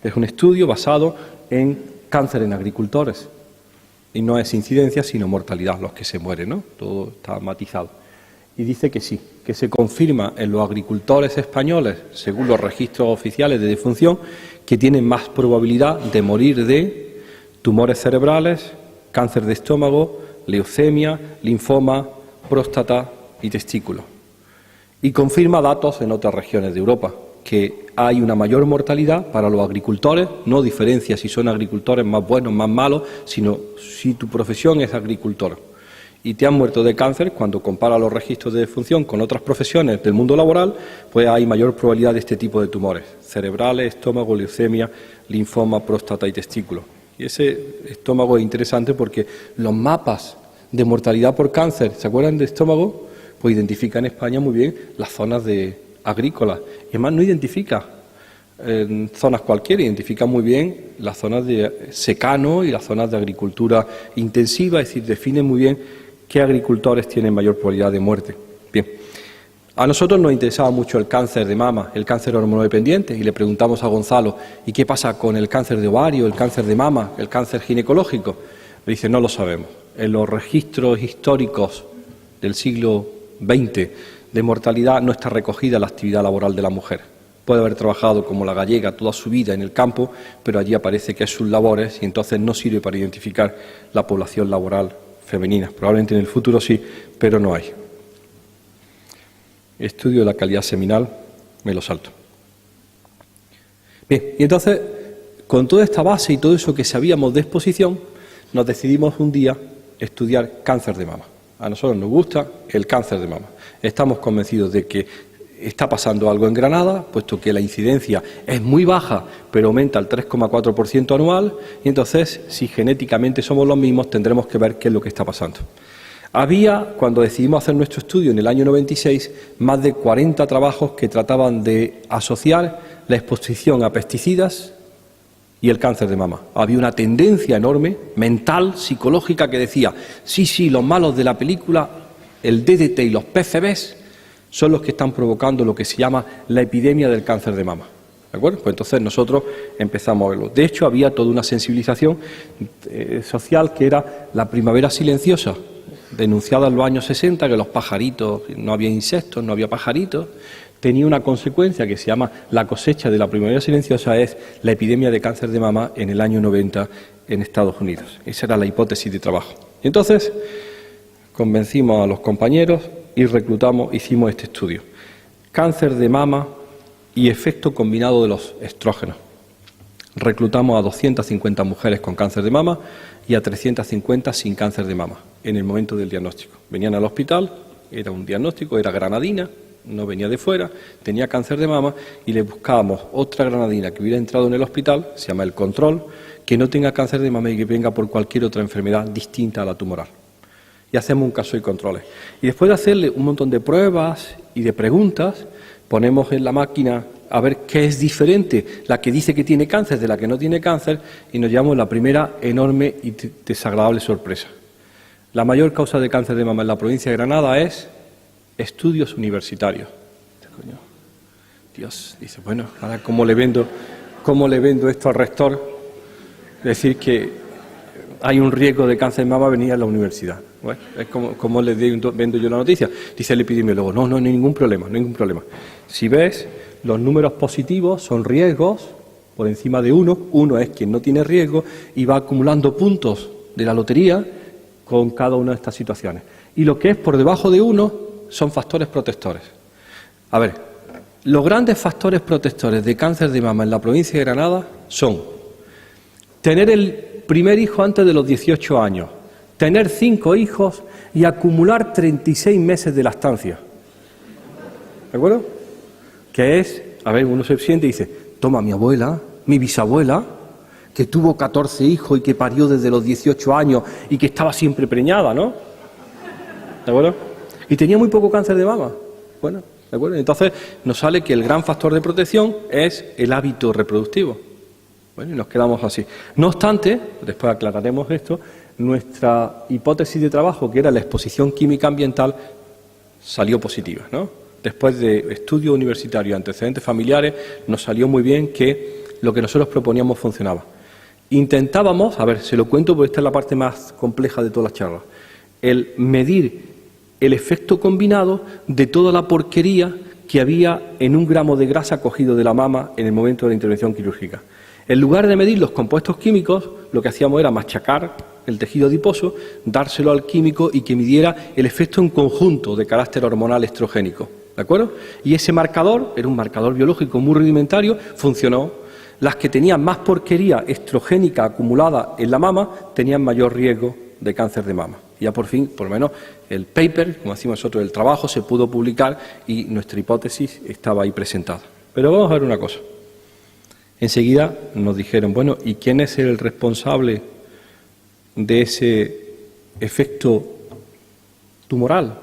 Es un estudio basado en cáncer en agricultores. Y no es incidencia, sino mortalidad, los que se mueren, ¿no? Todo está matizado. Y dice que sí, que se confirma en los agricultores españoles, según los registros oficiales de defunción, que tienen más probabilidad de morir de tumores cerebrales, cáncer de estómago, leucemia, linfoma, próstata y testículo. Y confirma datos en otras regiones de Europa, que hay una mayor mortalidad para los agricultores, no diferencia si son agricultores más buenos, más malos, sino si tu profesión es agricultor y te han muerto de cáncer, cuando compara los registros de defunción con otras profesiones del mundo laboral, pues hay mayor probabilidad de este tipo de tumores, cerebrales, estómago, leucemia, linfoma, próstata y testículo. Y ese estómago es interesante porque los mapas de mortalidad por cáncer, ¿se acuerdan de estómago? Pues identifica en España muy bien las zonas agrícolas. Y además no identifica zonas cualquiera, identifica muy bien las zonas de secano y las zonas de agricultura intensiva, es decir, define muy bien qué agricultores tienen mayor probabilidad de muerte. Bien, a nosotros nos interesaba mucho el cáncer de mama, el cáncer hormonodependiente, y le preguntamos a Gonzalo, ¿y qué pasa con el cáncer de ovario, el cáncer de mama, el cáncer ginecológico? Le dice, no lo sabemos. En los registros históricos del siglo XX de mortalidad no está recogida la actividad laboral de la mujer. Puede haber trabajado como la gallega toda su vida en el campo, pero allí aparece que es sus labores y entonces no sirve para identificar la población laboral femenina. Probablemente en el futuro sí, pero no hay. Estudio de la calidad seminal, me lo salto. Bien, y entonces, con toda esta base y todo eso que sabíamos de exposición, nos decidimos un día estudiar cáncer de mama. A nosotros nos gusta el cáncer de mama. Estamos convencidos de que está pasando algo en Granada, puesto que la incidencia es muy baja, pero aumenta al 3,4% anual, y entonces, si genéticamente somos los mismos, tendremos que ver qué es lo que está pasando. Había, cuando decidimos hacer nuestro estudio en el año 96, más de 40 trabajos que trataban de asociar la exposición a pesticidas y el cáncer de mama. Había una tendencia enorme, mental, psicológica, que decía, sí, los malos de la película, el DDT y los PCBs, son los que están provocando lo que se llama la epidemia del cáncer de mama. ¿De acuerdo? Pues entonces nosotros empezamos a verlo. De hecho, había toda una sensibilización social que era la primavera silenciosa, denunciada en los años 60, que los pajaritos, no había insectos, no había pajaritos. Tenía una consecuencia que se llama la cosecha de la primavera silenciosa, es la epidemia de cáncer de mama en el año 90 en Estados Unidos. Esa era la hipótesis de trabajo. Y entonces convencimos a los compañeros y hicimos este estudio. Cáncer de mama y efecto combinado de los estrógenos. Reclutamos a 250 mujeres con cáncer de mama y a 350 sin cáncer de mama en el momento del diagnóstico. Venían al hospital, era un diagnóstico, era granadina, no venía de fuera, tenía cáncer de mama y le buscábamos otra granadina que hubiera entrado en el hospital, se llama el control, que no tenga cáncer de mama y que venga por cualquier otra enfermedad distinta a la tumoral. Y hacemos un caso de controles. Y después de hacerle un montón de pruebas y de preguntas, ponemos en la máquina a ver qué es diferente, la que dice que tiene cáncer de la que no tiene cáncer, y nos llevamos la primera enorme y desagradable sorpresa. La mayor causa de cáncer de mama en la provincia de Granada es estudios universitarios. Dios, dice, bueno, ahora ¿cómo le vendo esto al rector? Decir que hay un riesgo de cáncer de mama venir a la universidad. Bueno, es como le vendo yo la noticia. Dice el epidemiólogo, no hay ningún problema. Si ves, los números positivos son riesgos por encima de 1. 1 es quien no tiene riesgo y va acumulando puntos de la lotería con cada una de estas situaciones. Y lo que es por debajo de 1 son factores protectores. A ver, los grandes factores protectores de cáncer de mama en la provincia de Granada son tener primer hijo antes de los 18 años, tener 5 hijos y acumular 36 meses de lactancia. ¿De acuerdo? Que es, a ver, uno se siente y dice, toma, mi abuela, mi bisabuela, que tuvo 14 hijos y que parió desde los 18 años y que estaba siempre preñada, ¿no? ¿De acuerdo? Y tenía muy poco cáncer de mama. Bueno, ¿de acuerdo? Entonces nos sale que el gran factor de protección es el hábito reproductivo. Bueno, y nos quedamos así. No obstante, después aclararemos esto, nuestra hipótesis de trabajo, que era la exposición química ambiental, salió positiva, ¿no? Después de estudio universitario y antecedentes familiares, nos salió muy bien que lo que nosotros proponíamos funcionaba. Intentábamos, a ver, se lo cuento porque esta es la parte más compleja de todas las charlas, el medir el efecto combinado de toda la porquería que había en 1 gramo de grasa cogido de la mama en el momento de la intervención quirúrgica. En lugar de medir los compuestos químicos, lo que hacíamos era machacar el tejido adiposo, dárselo al químico y que midiera el efecto en conjunto de carácter hormonal estrogénico. ¿De acuerdo? Y ese marcador, era un marcador biológico muy rudimentario, funcionó. Las que tenían más porquería estrogénica acumulada en la mama tenían mayor riesgo de cáncer de mama. Y ya por fin, por lo menos, el paper, como decimos nosotros, el trabajo se pudo publicar y nuestra hipótesis estaba ahí presentada. Pero vamos a ver una cosa. Enseguida nos dijeron, bueno, ¿y quién es el responsable de ese efecto tumoral?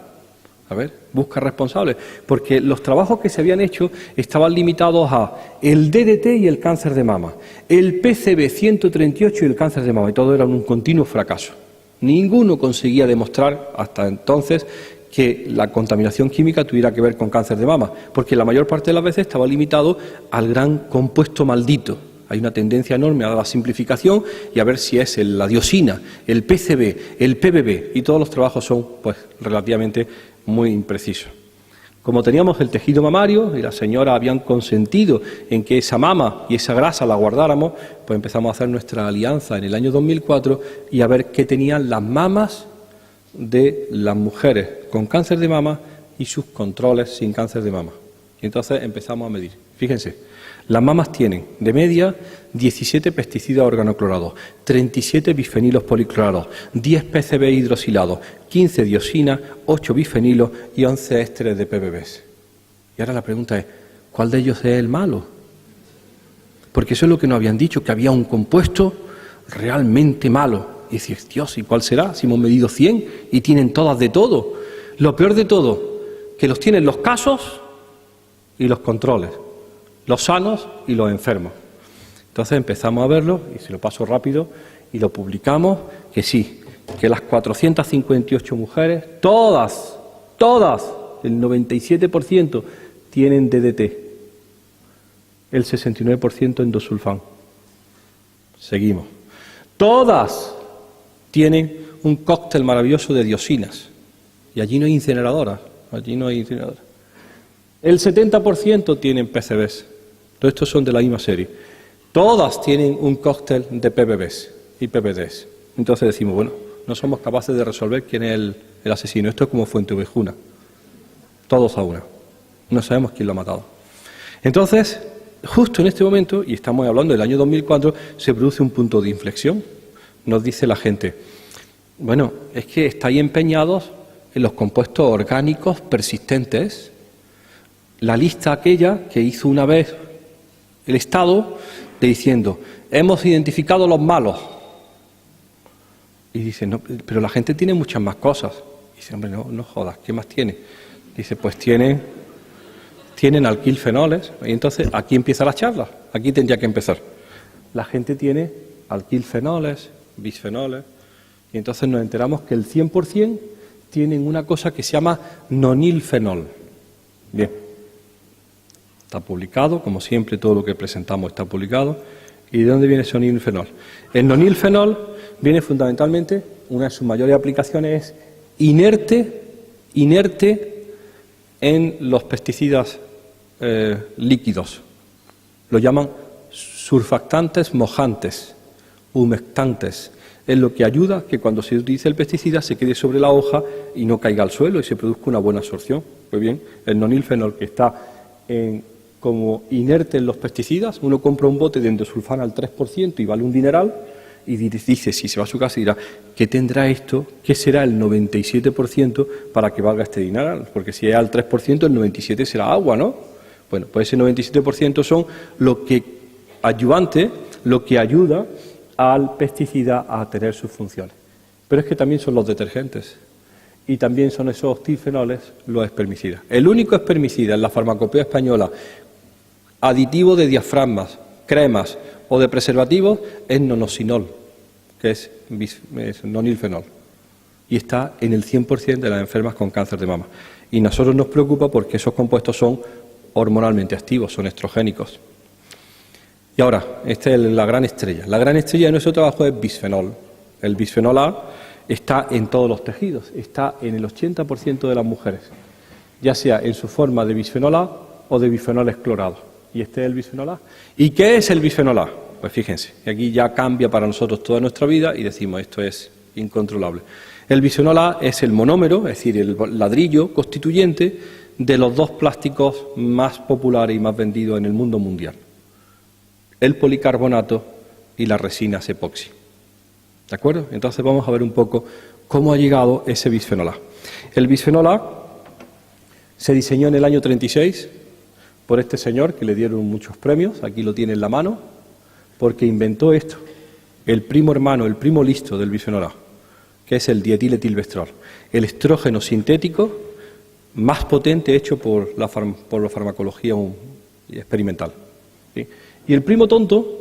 A ver, busca responsables, porque los trabajos que se habían hecho estaban limitados a el DDT y el cáncer de mama, el PCB 138 y el cáncer de mama, y todo era un continuo fracaso. Ninguno conseguía demostrar hasta entonces que la contaminación química tuviera que ver con cáncer de mama, porque la mayor parte de las veces estaba limitado al gran compuesto maldito. Hay una tendencia enorme a la simplificación y a ver si es la diosina, el PCB, el PBB, y todos los trabajos son pues relativamente muy imprecisos. Como teníamos el tejido mamario y la señora habían consentido en que esa mama y esa grasa la guardáramos, pues empezamos a hacer nuestra alianza en el año 2004 y a ver qué tenían las mamas de las mujeres con cáncer de mama y sus controles sin cáncer de mama. Y entonces empezamos a medir. Fíjense, las mamas tienen de media 17 pesticidas organoclorados, 37 bifenilos policlorados, 10 PCB hidrosilados, 15 dioxinas, 8 bifenilos y 11 ésteres de PBBs. Y ahora la pregunta es, ¿cuál de ellos es el malo? Porque eso es lo que nos habían dicho, que había un compuesto realmente malo. Y dices, Dios, ¿y cuál será? Si hemos medido 100 y tienen todas de todo. Lo peor de todo, que los tienen los casos y los controles, los sanos y los enfermos. Entonces empezamos a verlo, y se lo paso rápido, y lo publicamos, que sí, que las 458 mujeres, todas, el 97% tienen DDT, el 69% endosulfán. Seguimos. Todas tienen un cóctel maravilloso de dioxinas, y allí no hay incineradoras, El 70% tienen PCBs. Todos estos son de la misma serie. Todas tienen un cóctel de PBBs y PBDs. Entonces decimos, bueno, no somos capaces de resolver quién es el asesino. Esto es como Fuenteovejuna. Todos a una. No sabemos quién lo ha matado. Entonces, justo en este momento, y estamos hablando del año 2004, se produce un punto de inflexión. Nos dice la gente, bueno, es que estáis empeñados en los compuestos orgánicos persistentes. La lista aquella que hizo una vez el Estado, de diciendo, hemos identificado los malos. Y dice, no, pero la gente tiene muchas más cosas. Y dice, hombre, no jodas, ¿qué más tiene? Dice, pues tienen alquilfenoles. Y entonces aquí empieza la charla, aquí tendría que empezar. La gente tiene alquilfenoles, bisfenoles, y entonces nos enteramos que el 100% tienen una cosa que se llama nonilfenol. Bien. Está publicado, como siempre, todo lo que presentamos está publicado. ¿Y de dónde viene ese nonilfenol? El nonilfenol viene fundamentalmente, una de sus mayores aplicaciones es inerte en los pesticidas líquidos. Lo llaman surfactantes mojantes, humectantes. Es lo que ayuda a que cuando se utilice el pesticida se quede sobre la hoja y no caiga al suelo y se produzca una buena absorción. Pues bien, el nonilfenol que está como inerte en los pesticidas, uno compra un bote de endosulfán al 3% y vale un dineral, y dice, si se va a su casa, dirá, ¿qué tendrá esto? ¿Qué será el 97% para que valga este dineral? Porque si es al 3%, el 97% será agua, ¿no? Bueno, pues ese 97% son lo que ayuda al pesticida a tener sus funciones. Pero es que también son los detergentes y también son esos tirfenoles los espermicidas. El único espermicida en la farmacopea española, aditivo de diafragmas, cremas o de preservativos, es nonosinol, que es nonilfenol, y está en el 100% de las enfermas con cáncer de mama. Y a nosotros nos preocupa porque esos compuestos son hormonalmente activos, son estrogénicos. Y ahora, esta es la gran estrella. La gran estrella de nuestro trabajo es bisfenol. El bisfenol A está en todos los tejidos, está en el 80% de las mujeres, ya sea en su forma de bisfenol A o de bisfenol clorado. Y este es el bisfenol A. ¿Y qué es el bisfenol A? Pues fíjense, aquí ya cambia para nosotros toda nuestra vida y decimos esto es incontrolable. El bisfenol A es el monómero, es decir, el ladrillo constituyente de los dos plásticos más populares y más vendidos en el mundo mundial: el policarbonato y las resinas epoxi. ¿De acuerdo? Entonces vamos a ver un poco cómo ha llegado ese bisfenol A. El bisfenol A se diseñó en el año 36 por este señor que le dieron muchos premios, aquí lo tiene en la mano, porque inventó esto, el primo hermano, el primo listo del bisfenol A, que es el dietiletilvestrol, el estrógeno sintético más potente hecho por la farmacología experimental. ¿Sí? Y el primo tonto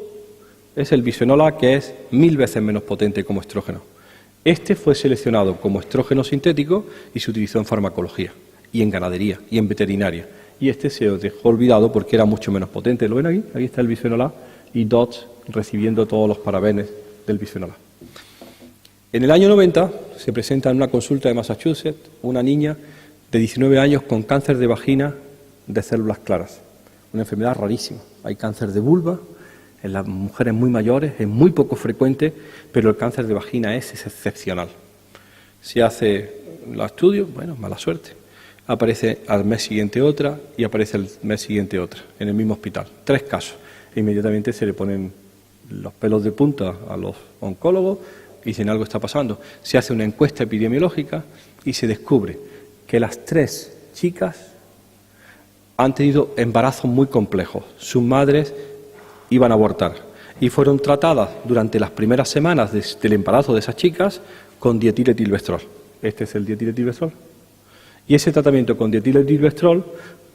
es el bisfenol A, que es 1000 veces menos potente como estrógeno. Este fue seleccionado como estrógeno sintético y se utilizó en farmacología, y en ganadería, y en veterinaria. Y este se dejó olvidado porque era mucho menos potente. ¿Lo ven aquí? Aquí está el bisfenol A y DOTS recibiendo todos los parabenes del bisfenol A. En el año 90 se presenta en una consulta de Massachusetts una niña de 19 años con cáncer de vagina de células claras. Una enfermedad rarísima. Hay cáncer de vulva en las mujeres muy mayores, es muy poco frecuente, pero el cáncer de vagina es excepcional. Se hace los estudios, bueno, mala suerte. Aparece al mes siguiente otra y aparece al mes siguiente otra, en el mismo hospital. 3 casos. E inmediatamente se le ponen los pelos de punta a los oncólogos y dicen algo está pasando. Se hace una encuesta epidemiológica y se descubre que las 3 chicas han tenido embarazos muy complejos. Sus madres iban a abortar y fueron tratadas durante las primeras semanas del embarazo de esas chicas con dietiletilvestrol. Este es el dietiletilvestrol. Y ese tratamiento con dietiletilvestrol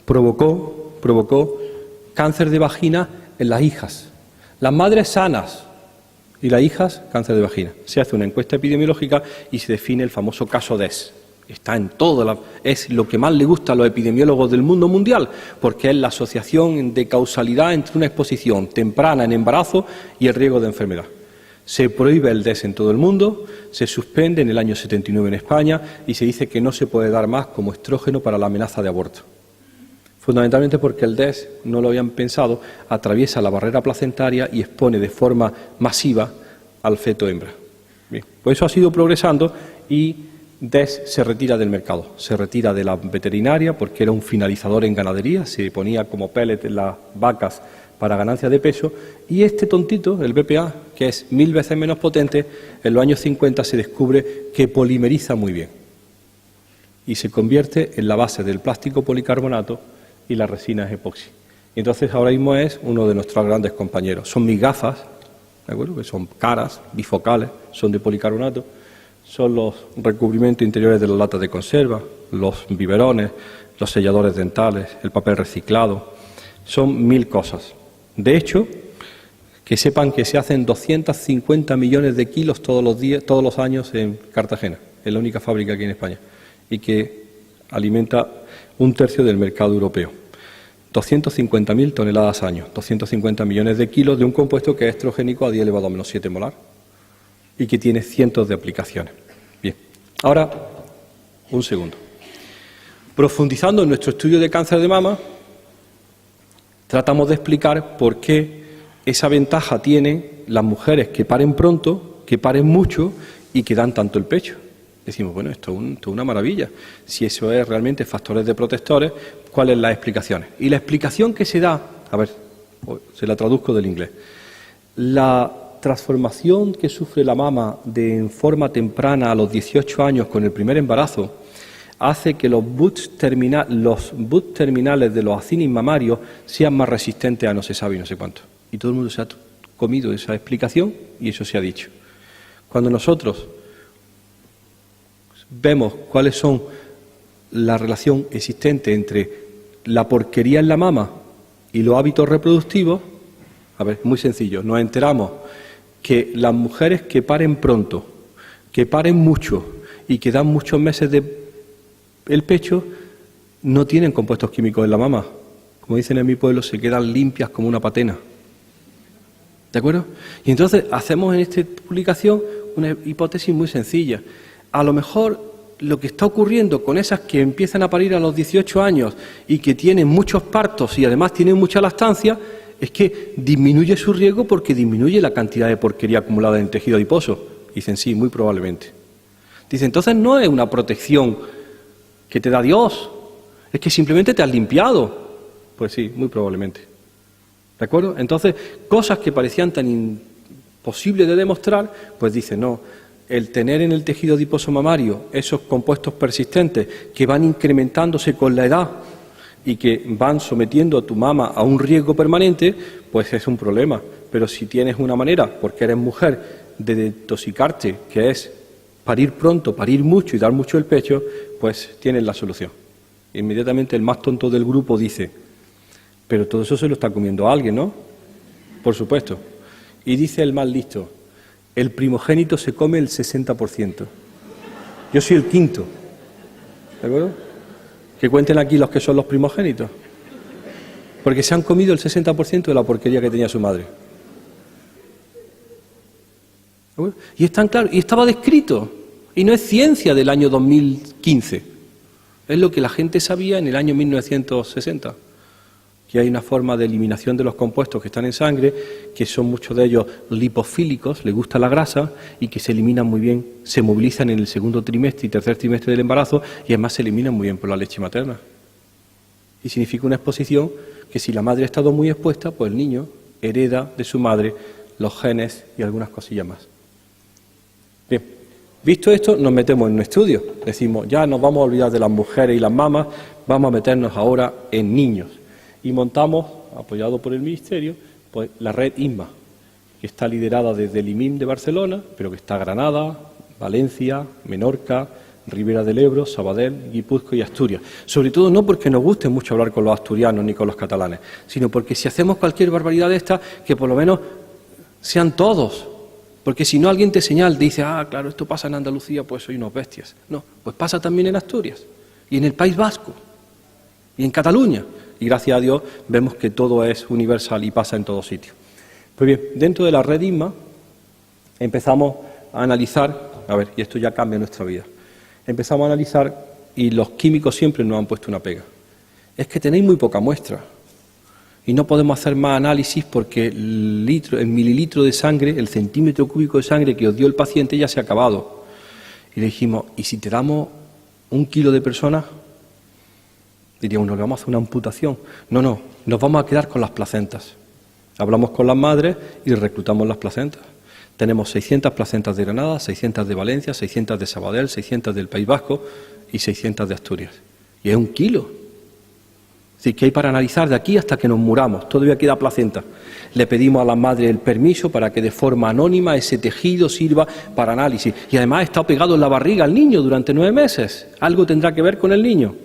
provocó cáncer de vagina en las hijas. Las madres sanas y las hijas, cáncer de vagina. Se hace una encuesta epidemiológica y se define el famoso caso DES. Está en es lo que más le gusta a los epidemiólogos del mundo mundial, porque es la asociación de causalidad entre una exposición temprana en embarazo y el riesgo de enfermedad. Se prohíbe el DES en todo el mundo, se suspende en el año 79 en España y se dice que no se puede dar más como estrógeno para la amenaza de aborto. Fundamentalmente porque el DES, no lo habían pensado, atraviesa la barrera placentaria y expone de forma masiva al feto hembra. Bien, pues eso ha sido progresando y DES se retira del mercado, se retira de la veterinaria porque era un finalizador en ganadería, se ponía como pellet en las vacas para ganancia de peso, y este tontito, el BPA, que es 1000 veces menos potente, en los años 50 se descubre que polimeriza muy bien y se convierte en la base del plástico policarbonato y las resinas epoxi. Y entonces ahora mismo es uno de nuestros grandes compañeros. Son mis gafas, ¿de acuerdo? Que son caras, bifocales, son de policarbonato, son los recubrimientos interiores de las latas de conserva, los biberones, los selladores dentales, el papel reciclado, son 1000 cosas. De hecho, que sepan que se hacen 250 millones de kilos todos los años en Cartagena, es la única fábrica aquí en España, y que alimenta 1/3 del mercado europeo. 250.000 toneladas año, 250 millones de kilos de un compuesto que es estrogénico a 10 elevado a menos 7 molar y que tiene cientos de aplicaciones. Bien, ahora, un segundo. Profundizando en nuestro estudio de cáncer de mama, tratamos de explicar por qué esa ventaja tienen las mujeres que paren pronto, que paren mucho y que dan tanto el pecho. Decimos, bueno, esto es una maravilla. Si eso es realmente factores de protectores, ¿cuáles son las explicaciones? Y la explicación que se da, a ver, se la traduzco del inglés. La transformación que sufre la mama en forma temprana a los 18 años con el primer embarazo hace que los buds terminales de los acínis mamarios sean más resistentes a no se sabe y no sé cuánto. Y todo el mundo se ha comido esa explicación y eso se ha dicho. Cuando nosotros vemos cuáles son la relación existente entre la porquería en la mama y los hábitos reproductivos, a ver, muy sencillo, nos enteramos que las mujeres que paren pronto, que paren mucho y que dan muchos meses de el pecho, no tienen compuestos químicos en la mama. Como dicen en mi pueblo, se quedan limpias como una patena. ¿De acuerdo? Y entonces hacemos en esta publicación una hipótesis muy sencilla. A lo mejor lo que está ocurriendo con esas que empiezan a parir a los 18 años y que tienen muchos partos y además tienen mucha lactancia, es que disminuye su riesgo porque disminuye la cantidad de porquería acumulada en el tejido adiposo. Dicen, sí, muy probablemente. Dicen, entonces no es una protección que te da Dios, es que simplemente te has limpiado. Pues sí, muy probablemente. ¿De acuerdo? Entonces, cosas que parecían tan imposibles de demostrar, pues dicen, no, el tener en el tejido adiposo mamario esos compuestos persistentes que van incrementándose con la edad y que van sometiendo a tu mama a un riesgo permanente, pues es un problema. Pero si tienes una manera, porque eres mujer, de desintoxicarte, que es parir pronto, parir mucho y dar mucho el pecho, pues tienes la solución. Inmediatamente el más tonto del grupo dice, pero todo eso se lo está comiendo alguien, ¿no? Por supuesto. Y dice el más listo, el primogénito se come el 60%. Yo soy el quinto. ¿De acuerdo? Que cuenten aquí los que son los primogénitos. Porque se han comido el 60% de la porquería que tenía su madre. Y es tan claro, y estaba descrito, y no es ciencia del año 2015, es lo que la gente sabía en el año 1960, que hay una forma de eliminación de los compuestos que están en sangre, que son muchos de ellos lipofílicos, les gusta la grasa, y que se eliminan muy bien, se movilizan en el segundo trimestre y tercer trimestre del embarazo, y además se eliminan muy bien por la leche materna. Y significa una exposición que si la madre ha estado muy expuesta, pues el niño hereda de su madre los genes y algunas cosillas más. Bien, visto esto, nos metemos en un estudio. Decimos, ya nos vamos a olvidar de las mujeres y las mamas, vamos a meternos ahora en niños. Y montamos, apoyado por el Ministerio, pues la red INMA, que está liderada desde el IMIM de Barcelona, pero que está Granada, Valencia, Menorca, Ribera del Ebro, Sabadell, Guipúzcoa y Asturias. Sobre todo no porque nos guste mucho hablar con los asturianos ni con los catalanes, sino porque si hacemos cualquier barbaridad de esta, que por lo menos sean todos. Porque si no alguien te señala, dice, ah, claro, esto pasa en Andalucía, pues soy unos bestias. No, pues pasa también en Asturias, y en el País Vasco, y en Cataluña. Y gracias a Dios vemos que todo es universal y pasa en todos sitios. Pues bien, dentro de la red INMA empezamos a analizar, a ver, y esto ya cambia nuestra vida, empezamos a analizar y los químicos siempre nos han puesto una pega. Es que tenéis muy poca muestra. Y no podemos hacer más análisis porque el mililitro de sangre, el centímetro cúbico de sangre que os dio el paciente ya se ha acabado. Y le dijimos, ¿y si te damos 1 kilo de personas? Diríamos, ¿nos vamos a hacer una amputación? No, nos vamos a quedar con las placentas. Hablamos con las madres y reclutamos las placentas. Tenemos 600 placentas de Granada, 600 de Valencia, 600 de Sabadell, 600 del País Vasco y 600 de Asturias. Y es 1 kilo. Es decir, que hay para analizar de aquí hasta que nos muramos. Todavía queda placenta. Le pedimos a la madre el permiso para que de forma anónima ese tejido sirva para análisis. Y además está pegado en la barriga al niño durante 9 meses. Algo tendrá que ver con el niño.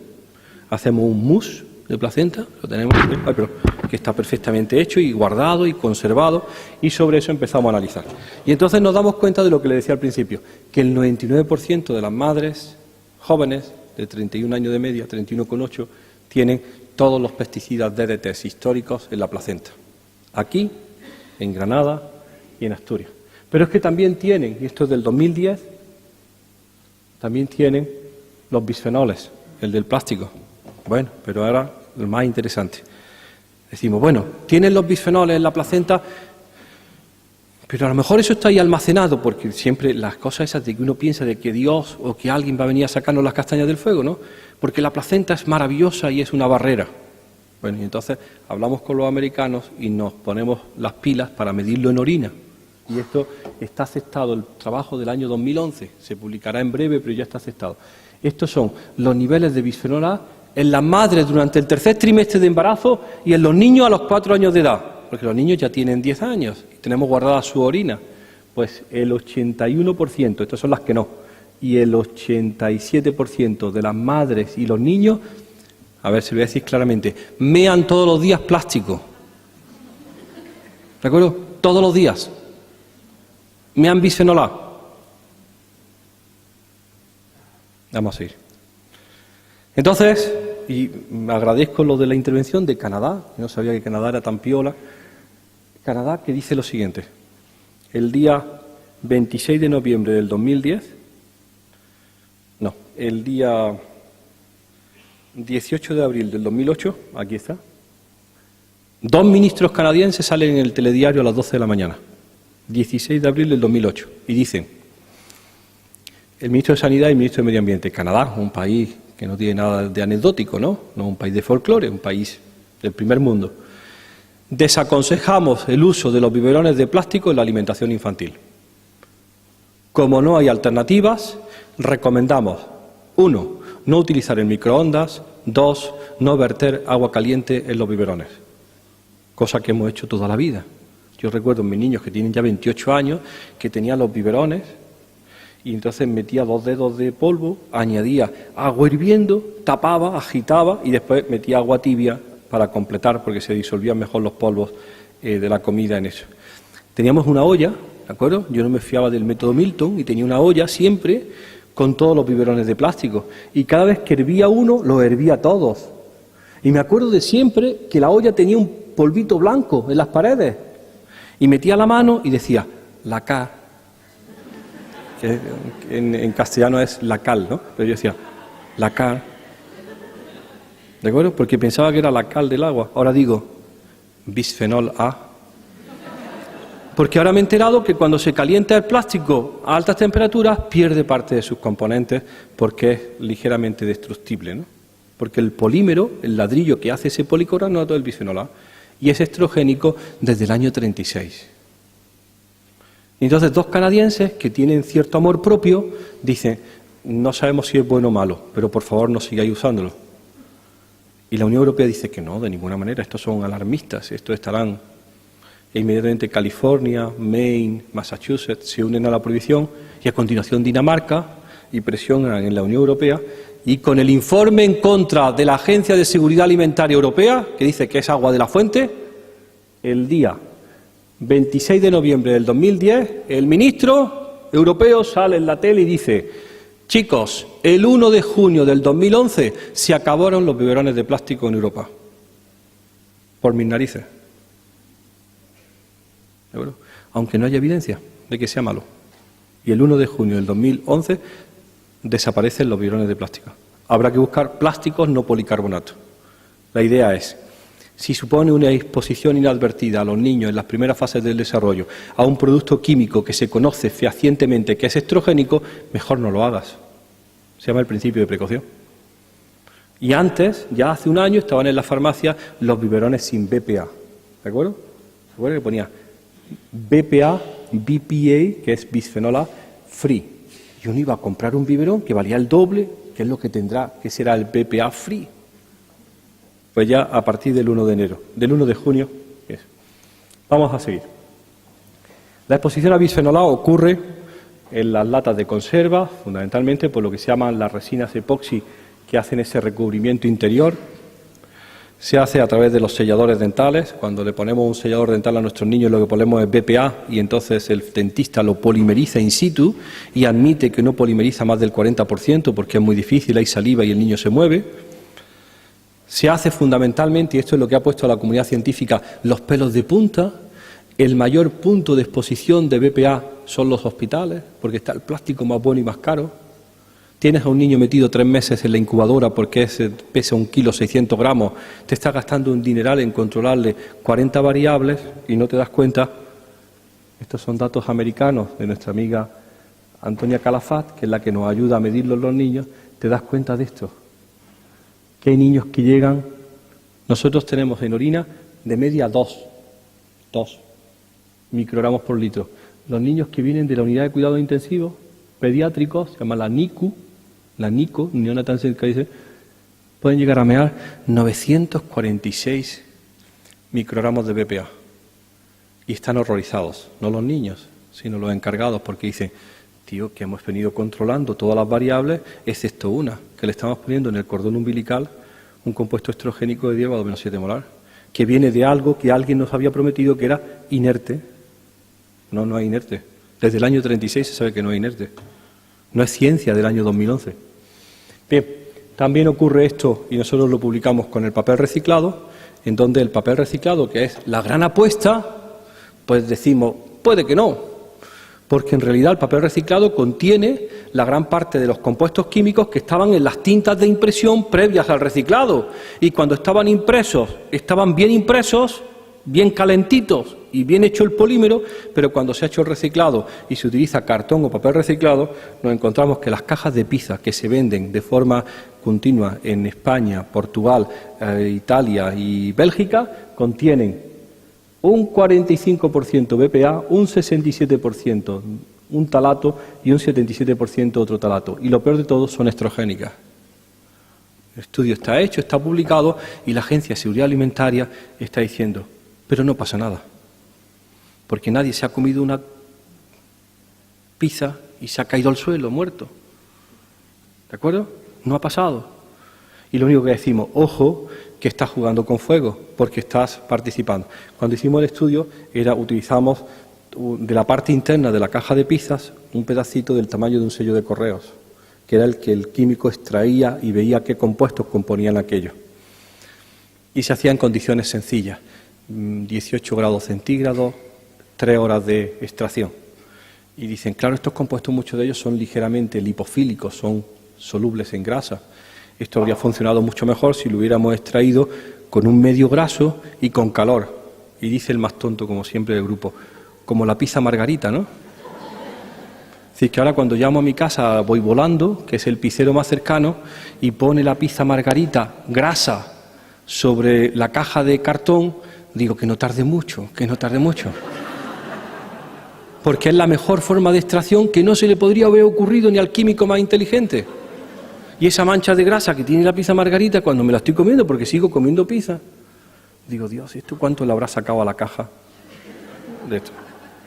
Hacemos un mousse de placenta, lo tenemos pero que está perfectamente hecho y guardado y conservado, y sobre eso empezamos a analizar. Y entonces nos damos cuenta de lo que le decía al principio, que el 99% de las madres jóvenes, de 31 años de media, 31,8, tienen todos los pesticidas DDT históricos en la placenta. Aquí, en Granada y en Asturias. Pero es que también tienen, y esto es del 2010, también tienen los bisfenoles, el del plástico. Bueno, pero ahora lo más interesante. Decimos, bueno, tienen los bisfenoles en la placenta, pero a lo mejor eso está ahí almacenado, porque siempre las cosas esas de que uno piensa de que Dios o que alguien va a venir a sacarnos las castañas del fuego, ¿no? Porque la placenta es maravillosa y es una barrera. Bueno, y entonces hablamos con los americanos y nos ponemos las pilas para medirlo en orina. Y esto está aceptado, el trabajo del año 2011, se publicará en breve, pero ya está aceptado. Estos son los niveles de bisfenol A en las madres durante el tercer trimestre de embarazo y en los niños a los 4 años de edad, porque los niños ya tienen 10 años y tenemos guardada su orina. Pues el 81%, estas son las que no, y el 87% de las madres y los niños, a ver, se lo voy a decir claramente, mean todos los días plástico. ¿De acuerdo? Todos los días. Mean bisfenol A. Vamos a seguir. Entonces, y agradezco lo de la intervención de Canadá, no sabía que Canadá era tan piola. Canadá, que dice lo siguiente: el día 26 de noviembre del 2010, no, el día 18 de abril del 2008, aquí está, 2 ministros canadienses salen en el telediario a las 12 de la mañana, 16 de abril del 2008, y dicen, el ministro de Sanidad y el ministro de Medio Ambiente, Canadá, un país que no tiene nada de anecdótico, ¿no? No es un país de folclore, un país del primer mundo. Desaconsejamos el uso de los biberones de plástico en la alimentación infantil. Como no hay alternativas, recomendamos: 1, no utilizar el microondas; 2, no verter agua caliente en los biberones. Cosa que hemos hecho toda la vida. Yo recuerdo mis niños que tienen ya 28 años, que tenían los biberones, y entonces metía 2 dedos de polvo, añadía agua hirviendo, tapaba, agitaba y después metía agua tibia para completar, porque se disolvían mejor los polvos de la comida en eso. Teníamos una olla, ¿de acuerdo? Yo no me fiaba del método Milton y tenía una olla siempre con todos los biberones de plástico. Y cada vez que hervía uno, los hervía todos. Y me acuerdo de siempre que la olla tenía un polvito blanco en las paredes. Y metía la mano y decía, la cal. Que en castellano es la cal, ¿no? Pero yo decía, la cal. ¿De acuerdo? Porque pensaba que era la cal del agua. Ahora digo, bisfenol A. Porque ahora me he enterado que cuando se calienta el plástico a altas temperaturas pierde parte de sus componentes porque es ligeramente destructible, ¿no? Porque el polímero, el ladrillo que hace ese policarbonato es el bisfenol A y es estrogénico desde el año 36. Y entonces 2 canadienses que tienen cierto amor propio dicen, no sabemos si es bueno o malo, pero por favor no sigáis usándolo. Y la Unión Europea dice que no, de ninguna manera, estos son alarmistas, estos estarán. E inmediatamente California, Maine, Massachusetts se unen a la prohibición y a continuación Dinamarca y presionan en la Unión Europea y con el informe en contra de la Agencia de Seguridad Alimentaria Europea, que dice que es agua de la fuente, el día 26 de noviembre del 2010 el ministro europeo sale en la tele y dice, chicos, el 1 de junio del 2011 se acabaron los biberones de plástico en Europa. Por mis narices. ¿De acuerdo? Aunque no haya evidencia de que sea malo. Y el 1 de junio del 2011 desaparecen los biberones de plástico. Habrá que buscar plásticos no policarbonato. La idea es, si supone una exposición inadvertida a los niños en las primeras fases del desarrollo a un producto químico que se conoce fehacientemente que es estrogénico, mejor no lo hagas. Se llama el principio de precaución. Y antes, ya hace un año, estaban en la farmacia los biberones sin BPA. ¿De acuerdo? ¿Se acuerdan que ponía BPA, BPA, que es bisfenol A, free? Y uno iba a comprar un biberón que valía el doble, que es lo que tendrá, que será el BPA free. Pues ya a partir del 1 de enero, del 1 de junio, es. Vamos a seguir. La exposición a bisfenol A ocurre en las latas de conserva, fundamentalmente por lo que se llaman las resinas epoxi que hacen ese recubrimiento interior. Se hace a través de los selladores dentales. Cuando le ponemos un sellador dental a nuestros niños, lo que ponemos es BPA y entonces el dentista lo polimeriza in situ y admite que no polimeriza más del 40% porque es muy difícil, hay saliva y el niño se mueve. Se hace fundamentalmente, y esto es lo que ha puesto a la comunidad científica los pelos de punta, el mayor punto de exposición de BPA son los hospitales, porque está el plástico más bueno y más caro. Tienes a un niño metido 3 meses en la incubadora porque pesa 1,6 kg, te está gastando un dineral en controlarle 40 variables y no te das cuenta. Estos son datos americanos de nuestra amiga Antonia Calafat, que es la que nos ayuda a medirlos los niños. Te das cuenta de esto. Que hay niños que llegan, nosotros tenemos en orina de media 2 microgramos por litro. los niños que vienen de la unidad de cuidados intensivos, pediátricos, se llama la NICU, neonatal dice, pueden llegar a mear 946 microgramos de BPA. Y están horrorizados, no los niños, sino los encargados, porque dicen, tío, que hemos venido controlando todas las variables, excepto una, que le estamos poniendo en el cordón umbilical un compuesto estrogénico de 10 a menos 7 molar, que viene de algo que alguien nos había prometido que era inerte. No es inerte. Desde el año 36 se sabe que no es inerte. No es ciencia del año 2011. Bien, también ocurre esto, y nosotros lo publicamos con el papel reciclado, en donde el papel reciclado, que es la gran apuesta, pues decimos, puede que no, porque en realidad el papel reciclado contiene la gran parte de los compuestos químicos que estaban en las tintas de impresión previas al reciclado, y cuando estaban impresos, estaban bien impresos, bien calentitos y bien hecho el polímero, pero cuando se ha hecho el reciclado y se utiliza cartón o papel reciclado, nos encontramos que las cajas de pizza que se venden de forma continua en España, Portugal, Italia y Bélgica contienen un 45% BPA, un 67% un talato y un 77% otro talato. Y lo peor de todo son estrogénicas. El estudio está hecho, está publicado y la Agencia de Seguridad Alimentaria está diciendo, pero no pasa nada, porque nadie se ha comido una pizza y se ha caído al suelo, muerto. ¿De acuerdo? No ha pasado. Y lo único que decimos, ojo, que estás jugando con fuego, porque estás participando. Cuando hicimos el estudio, utilizamos de la parte interna de la caja de pizzas un pedacito del tamaño de un sello de correos, que era el que el químico extraía y veía qué compuestos componían aquello. Y se hacía en condiciones sencillas, 18 grados centígrados, 3 horas de extracción. Y dicen, claro, estos compuestos, muchos de ellos son ligeramente lipofílicos, son solubles en grasa. Esto habría funcionado mucho mejor si lo hubiéramos extraído con un medio graso y con calor. Y dice el más tonto, como siempre, del grupo, como la pizza margarita, ¿no? Es decir, que ahora cuando llamo a mi casa voy volando, que es el pizzero más cercano, y pone la pizza margarita grasa sobre la caja de cartón, digo que no tarde mucho, porque es la mejor forma de extracción que no se le podría haber ocurrido ni al químico más inteligente. Y esa mancha de grasa que tiene la pizza margarita, cuando me la estoy comiendo, porque sigo comiendo pizza, digo, Dios, ¿esto cuánto le habrá sacado a la caja de esto?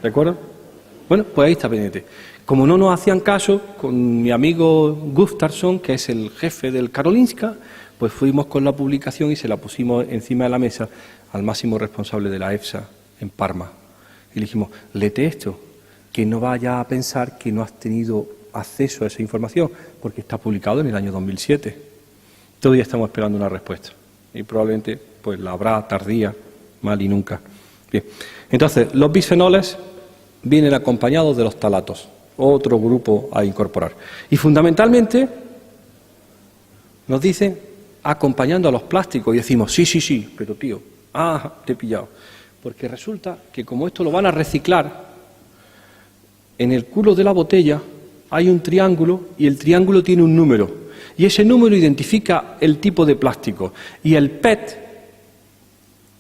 ¿De acuerdo? Bueno, pues ahí está pendiente. Como no nos hacían caso, con mi amigo Gustafsson, que es el jefe del Karolinska, pues fuimos con la publicación y se la pusimos encima de la mesa al máximo responsable de la EFSA en Parma. Y le dijimos, léete esto, que no vaya a pensar que no has tenido acceso a esa información, porque está publicado en el año 2007. Todavía estamos esperando una respuesta. Y probablemente pues la habrá tardía, mal y nunca. Bien. Entonces, los bisfenoles vienen acompañados de los talatos, otro grupo a incorporar. Y fundamentalmente nos dicen acompañando a los plásticos y decimos, sí, pero tío, te he pillado. Porque resulta que como esto lo van a reciclar, en el culo de la botella hay un triángulo y el triángulo tiene un número. Y ese número identifica el tipo de plástico. Y el PET,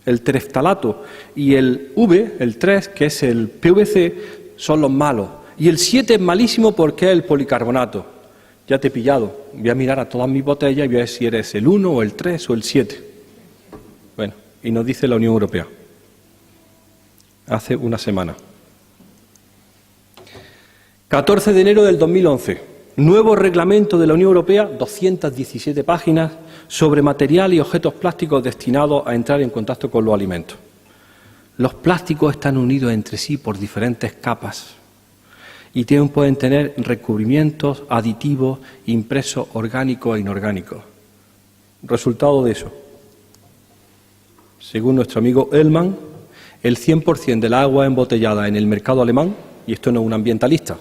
el tereftalato, y el V, el 3, que es el PVC, son los malos. Y el 7 es malísimo porque es el policarbonato. Ya te he pillado. Voy a mirar a todas mis botellas y voy a ver si eres el 1 o el 3 o el 7. Bueno, y nos dice la Unión Europea. Hace una semana. 14 de enero del 2011, nuevo reglamento de la Unión Europea, 217 páginas, sobre material y objetos plásticos destinados a entrar en contacto con los alimentos. Los plásticos están unidos entre sí por diferentes capas y pueden tener recubrimientos, aditivos, impresos orgánicos e inorgánicos. Resultado de eso, según nuestro amigo Ellman, el 100% del agua embotellada en el mercado alemán, y esto no es un ambientalista,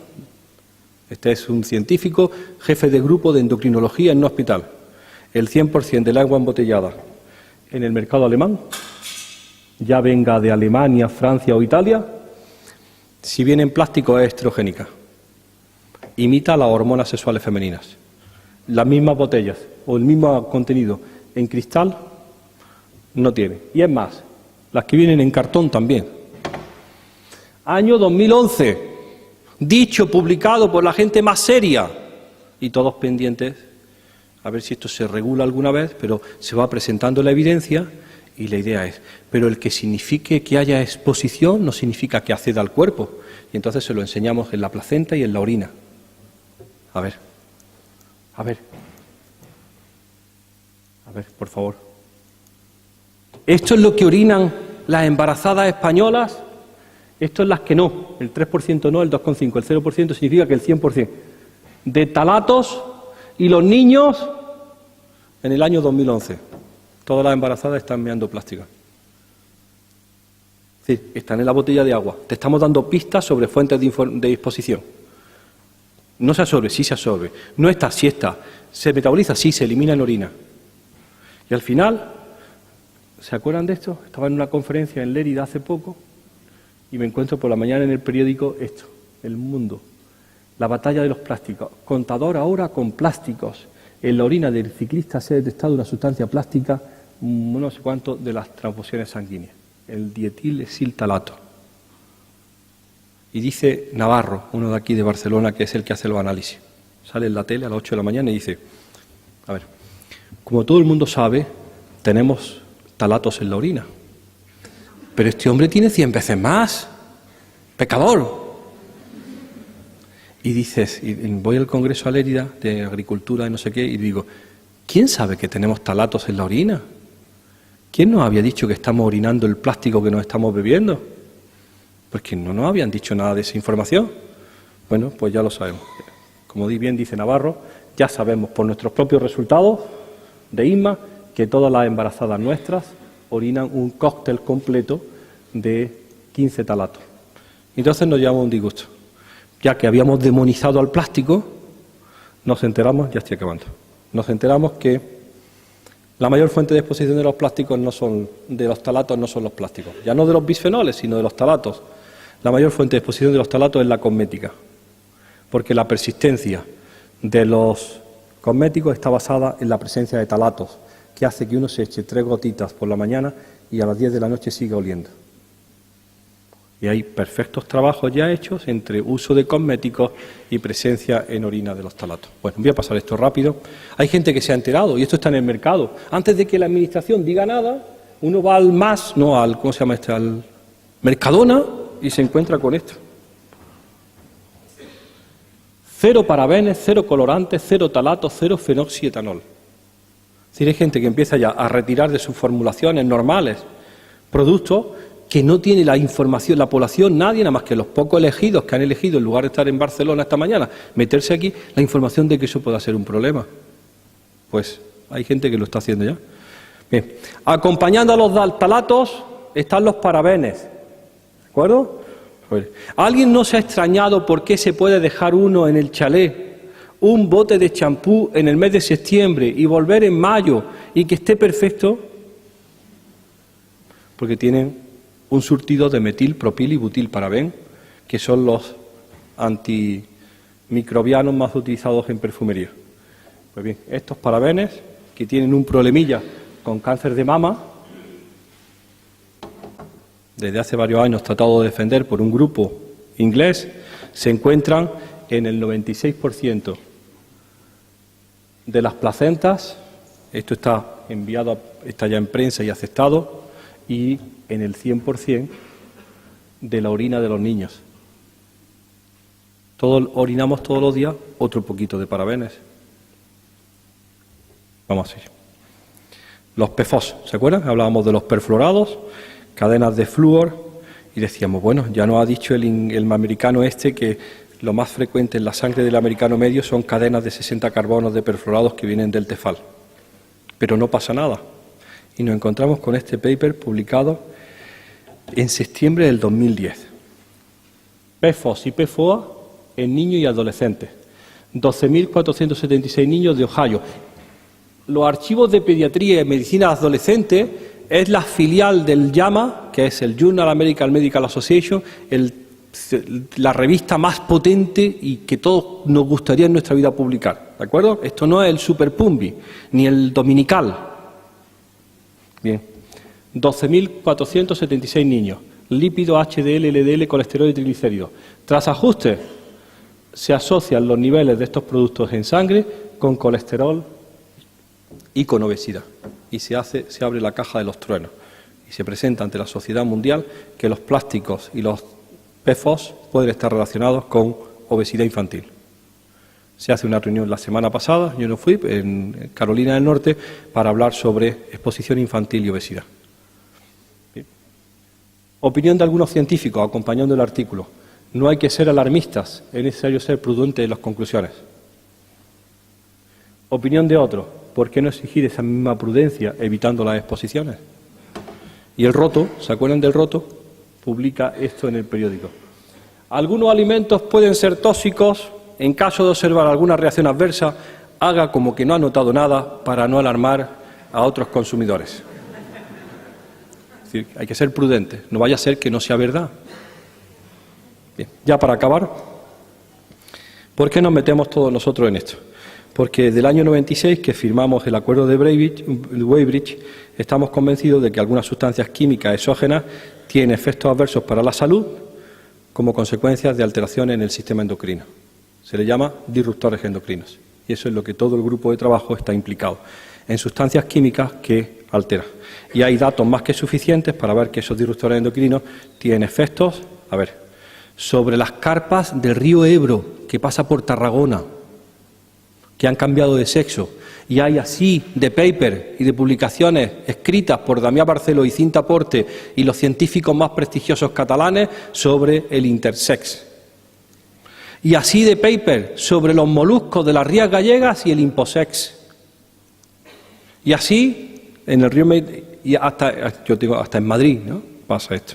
este es un científico, jefe de grupo de endocrinología en un hospital. El 100% del agua embotellada en el mercado alemán, ya venga de Alemania, Francia o Italia, si viene en plástico es estrogénica. Imita las hormonas sexuales femeninas. Las mismas botellas o el mismo contenido en cristal no tiene. Y es más, las que vienen en cartón también. Año 2011. dicho, publicado por la gente más seria, y todos pendientes a ver si esto se regula alguna vez, pero se va presentando la evidencia y la idea es, pero el que signifique que haya exposición no significa que acceda al cuerpo, y entonces se lo enseñamos en la placenta y en la orina. A ver, por favor. Esto es lo que orinan las embarazadas españolas, esto es las que no, el 3% no, el 2,5%, el 0% significa que el 100%. De talatos y los niños en el año 2011. Todas las embarazadas están meando plástica. Es decir, están en la botella de agua. Te estamos dando pistas sobre fuentes de disposición. No se absorbe, sí se absorbe. No está, sí está. Se metaboliza, sí, se elimina en orina. Y al final, ¿se acuerdan de esto? Estaba en una conferencia en Lérida hace poco y me encuentro por la mañana en el periódico esto, El Mundo. La batalla de los plásticos. Contador ahora con plásticos. En la orina del ciclista se ha detectado una sustancia plástica, no sé cuánto, de las transfusiones sanguíneas. El dietilestiltalato. Y dice Navarro, uno de aquí de Barcelona, que es el que hace los análisis. Sale en la tele a las 8 de la mañana y dice, a ver, como todo el mundo sabe, tenemos talatos en la orina. Pero este hombre tiene 100 veces más. Pecador. Y dices, y voy al Congreso a Lérida de Agricultura y no sé qué, y digo, ¿quién sabe que tenemos talatos en la orina? ¿Quién nos había dicho que estamos orinando el plástico que nos estamos bebiendo? Porque no nos habían dicho nada de esa información. Bueno, pues ya lo sabemos. Como bien dice Navarro, ya sabemos por nuestros propios resultados de INMA que todas las embarazadas nuestras orinan un cóctel completo de 15 talatos. Entonces nos llevamos un disgusto. Ya que habíamos demonizado al plástico, nos enteramos, ya estoy acabando, nos enteramos que la mayor fuente de exposición de los plásticos no son, de los talatos no son los plásticos, ya no de los bisfenoles, sino de los talatos. La mayor fuente de exposición de los talatos es la cosmética, porque la persistencia de los cosméticos está basada en la presencia de talatos, que hace que uno se eche 3 gotitas por la mañana y a las 10 de la noche siga oliendo. Y hay perfectos trabajos ya hechos entre uso de cosméticos y presencia en orina de los talatos. Bueno, voy a pasar esto rápido. Hay gente que se ha enterado, y esto está en el mercado. Antes de que la administración diga nada, uno va al ¿cómo se llama este? Al Mercadona y se encuentra con esto. 0 parabenes, 0 colorantes, 0 talatos, 0 fenoxietanol. Es decir, hay gente que empieza ya a retirar de sus formulaciones normales productos que no tiene la información, la población, nadie, nada más que los pocos elegidos que han elegido, en lugar de estar en Barcelona esta mañana, meterse aquí, la información de que eso pueda ser un problema. Pues hay gente que lo está haciendo ya. Bien. Acompañando a los talatos están los parabenes. ¿De acuerdo? Pues, ¿alguien no se ha extrañado por qué se puede dejar uno en el chalet un bote de champú en el mes de septiembre y volver en mayo y que esté perfecto? Porque tienen un surtido de metil, propil y butilparaben, que son los antimicrobianos más utilizados en perfumería. Pues bien, estos parabenes, que tienen un problemilla con cáncer de mama, desde hace varios años tratado de defender por un grupo inglés, se encuentran en el 96% de las placentas. Esto está enviado, está ya en prensa y aceptado, y en el 100% de la orina de los niños. Orinamos todos los días otro poquito de parabenes. Vamos a seguir. Los PFOS, ¿se acuerdan? Hablábamos de los perfluorados, cadenas de flúor, y decíamos, bueno, ya nos ha dicho el americano que lo más frecuente en la sangre del americano medio son cadenas de 60 carbonos de perfluorados que vienen del Tefal. Pero no pasa nada. Y nos encontramos con este paper publicado en septiembre del 2010. PFOS y PFOA en niños y adolescentes. 12.476 niños de Ohio. Los archivos de pediatría y medicina adolescente es la filial del JAMA, que es el Journal American Medical Association, la revista más potente y que todos nos gustaría en nuestra vida publicar. ¿De acuerdo? Esto no es el Super Pumbi, ni el Dominical. Bien. 12.476 niños. Lípidos, HDL, LDL, colesterol y triglicéridos. Tras ajustes, se asocian los niveles de estos productos en sangre con colesterol y con obesidad. Y se abre la caja de los truenos y se presenta ante la sociedad mundial que los plásticos y los PFOS pueden estar relacionados con obesidad infantil. Se hace una reunión la semana pasada, yo no fui, en Carolina del Norte, para hablar sobre exposición infantil y obesidad. Bien. Opinión de algunos científicos acompañando el artículo. No hay que ser alarmistas, es necesario ser prudente en las conclusiones. Opinión de otros. ¿Por qué no exigir esa misma prudencia evitando las exposiciones? Y el Roto, ¿se acuerdan del Roto? Publica esto en el periódico. Algunos alimentos pueden ser tóxicos. En caso de observar alguna reacción adversa, haga como que no ha notado nada para no alarmar a otros consumidores. Es decir, hay que ser prudentes, no vaya a ser que no sea verdad. Bien, ya para acabar, ¿por qué nos metemos todos nosotros en esto? Porque desde el año 96, que firmamos el acuerdo de Weybridge, estamos convencidos de que algunas sustancias químicas exógenas tienen efectos adversos para la salud como consecuencia de alteraciones en el sistema endocrino. Se le llama disruptores endocrinos. Y eso es lo que todo el grupo de trabajo está implicado, en sustancias químicas que alteran. Y hay datos más que suficientes para ver que esos disruptores endocrinos tienen efectos, sobre las carpas del río Ebro, que pasa por Tarragona, que han cambiado de sexo. Y hay así de paper y de publicaciones escritas por Damià Barceló y Cinta Porte y los científicos más prestigiosos catalanes sobre el intersex. Y así de paper sobre los moluscos de las rías gallegas y el imposex. Y así en el río y hasta en Madrid, ¿no? Pasa esto.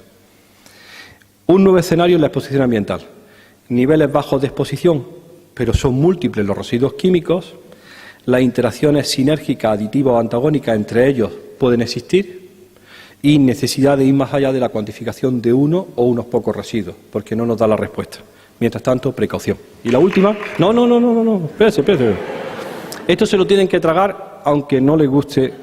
Un nuevo escenario en la exposición ambiental. Niveles bajos de exposición, pero son múltiples los residuos químicos. Las interacciones sinérgicas, aditivas o antagónicas entre ellos pueden existir. Y necesidad de ir más allá de la cuantificación de uno o unos pocos residuos, porque no nos da la respuesta. Mientras tanto, precaución. Y la última, no, espérese. Esto se lo tienen que tragar, aunque no les guste.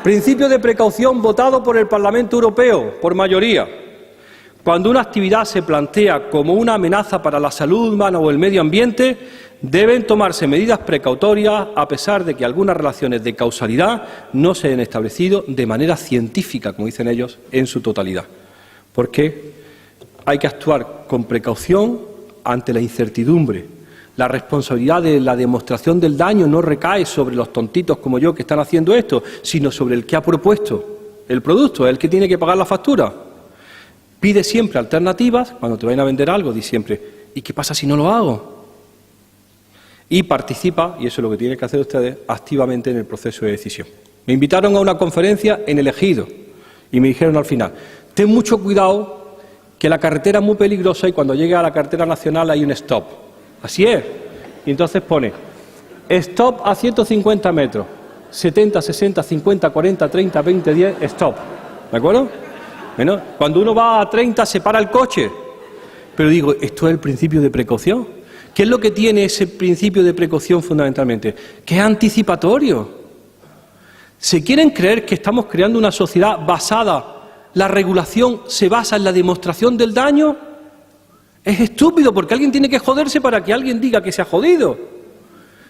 Principio de precaución votado por el Parlamento Europeo, por mayoría. Cuando una actividad se plantea como una amenaza para la salud humana o el medio ambiente, deben tomarse medidas precautorias, a pesar de que algunas relaciones de causalidad no se han establecido de manera científica, como dicen ellos, en su totalidad. ¿Por qué? Hay que actuar con precaución ante la incertidumbre. La responsabilidad de la demostración del daño no recae sobre los tontitos como yo que están haciendo esto, sino sobre el que ha propuesto el producto, el que tiene que pagar la factura. Pide siempre alternativas. Cuando te vayan a vender algo, di siempre, ¿y qué pasa si no lo hago? Y participa, y eso es lo que tienen que hacer ustedes, activamente en el proceso de decisión. Me invitaron a una conferencia en El Ejido y me dijeron al final, ten mucho cuidado, que la carretera es muy peligrosa y cuando llegue a la carretera nacional hay un stop. Así es. Y entonces pone, stop a 150 metros, 70, 60, 50, 40, 30, 20, 10, stop. ¿De acuerdo? Bueno, cuando uno va a 30 se para el coche. Pero digo, ¿esto es el principio de precaución? ¿Qué es lo que tiene ese principio de precaución fundamentalmente? Que es anticipatorio. ¿Se quieren creer que estamos creando una sociedad basada, la regulación se basa en la demostración del daño? Es estúpido, porque alguien tiene que joderse para que alguien diga que se ha jodido.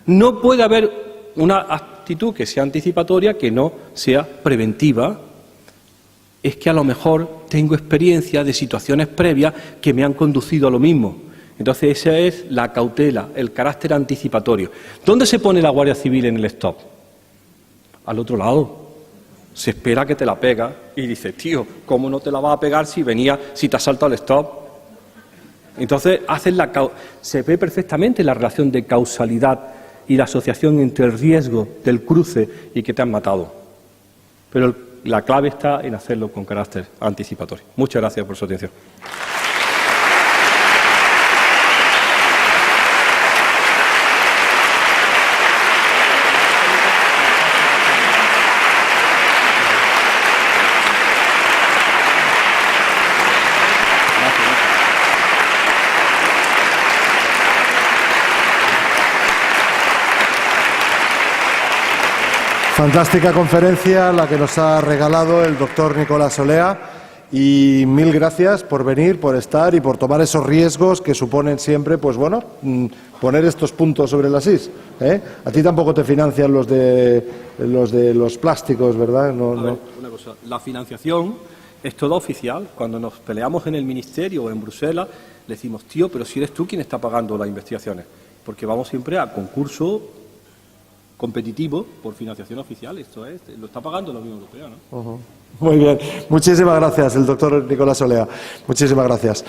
No puede haber una actitud que sea anticipatoria, que no sea preventiva. Es que a lo mejor tengo experiencia de situaciones previas que me han conducido a lo mismo. Entonces esa es la cautela, el carácter anticipatorio. ¿Dónde se pone la Guardia Civil en el stop? Al otro lado. Se espera que te la pega y dices, tío, ¿cómo no te la vas a pegar si te has saltado el stop? Entonces se ve perfectamente la relación de causalidad y la asociación entre el riesgo del cruce y que te han matado. Pero la clave está en hacerlo con carácter anticipatorio. Muchas gracias por su atención. Fantástica conferencia la que nos ha regalado el doctor Nicolás Olea y mil gracias por venir, por estar y por tomar esos riesgos que suponen siempre, pues bueno, poner estos puntos sobre las is. A ti tampoco te financian los de los plásticos, ¿verdad? No, A ver, una cosa, la financiación es toda oficial. Cuando nos peleamos en el Ministerio o en Bruselas, le decimos, tío, pero si eres tú quien está pagando las investigaciones, porque vamos siempre a concurso competitivo por financiación oficial. Esto es, lo está pagando la Unión Europea, ¿no? Muy bien. Muchísimas gracias, el doctor Nicolás Olea. Muchísimas gracias.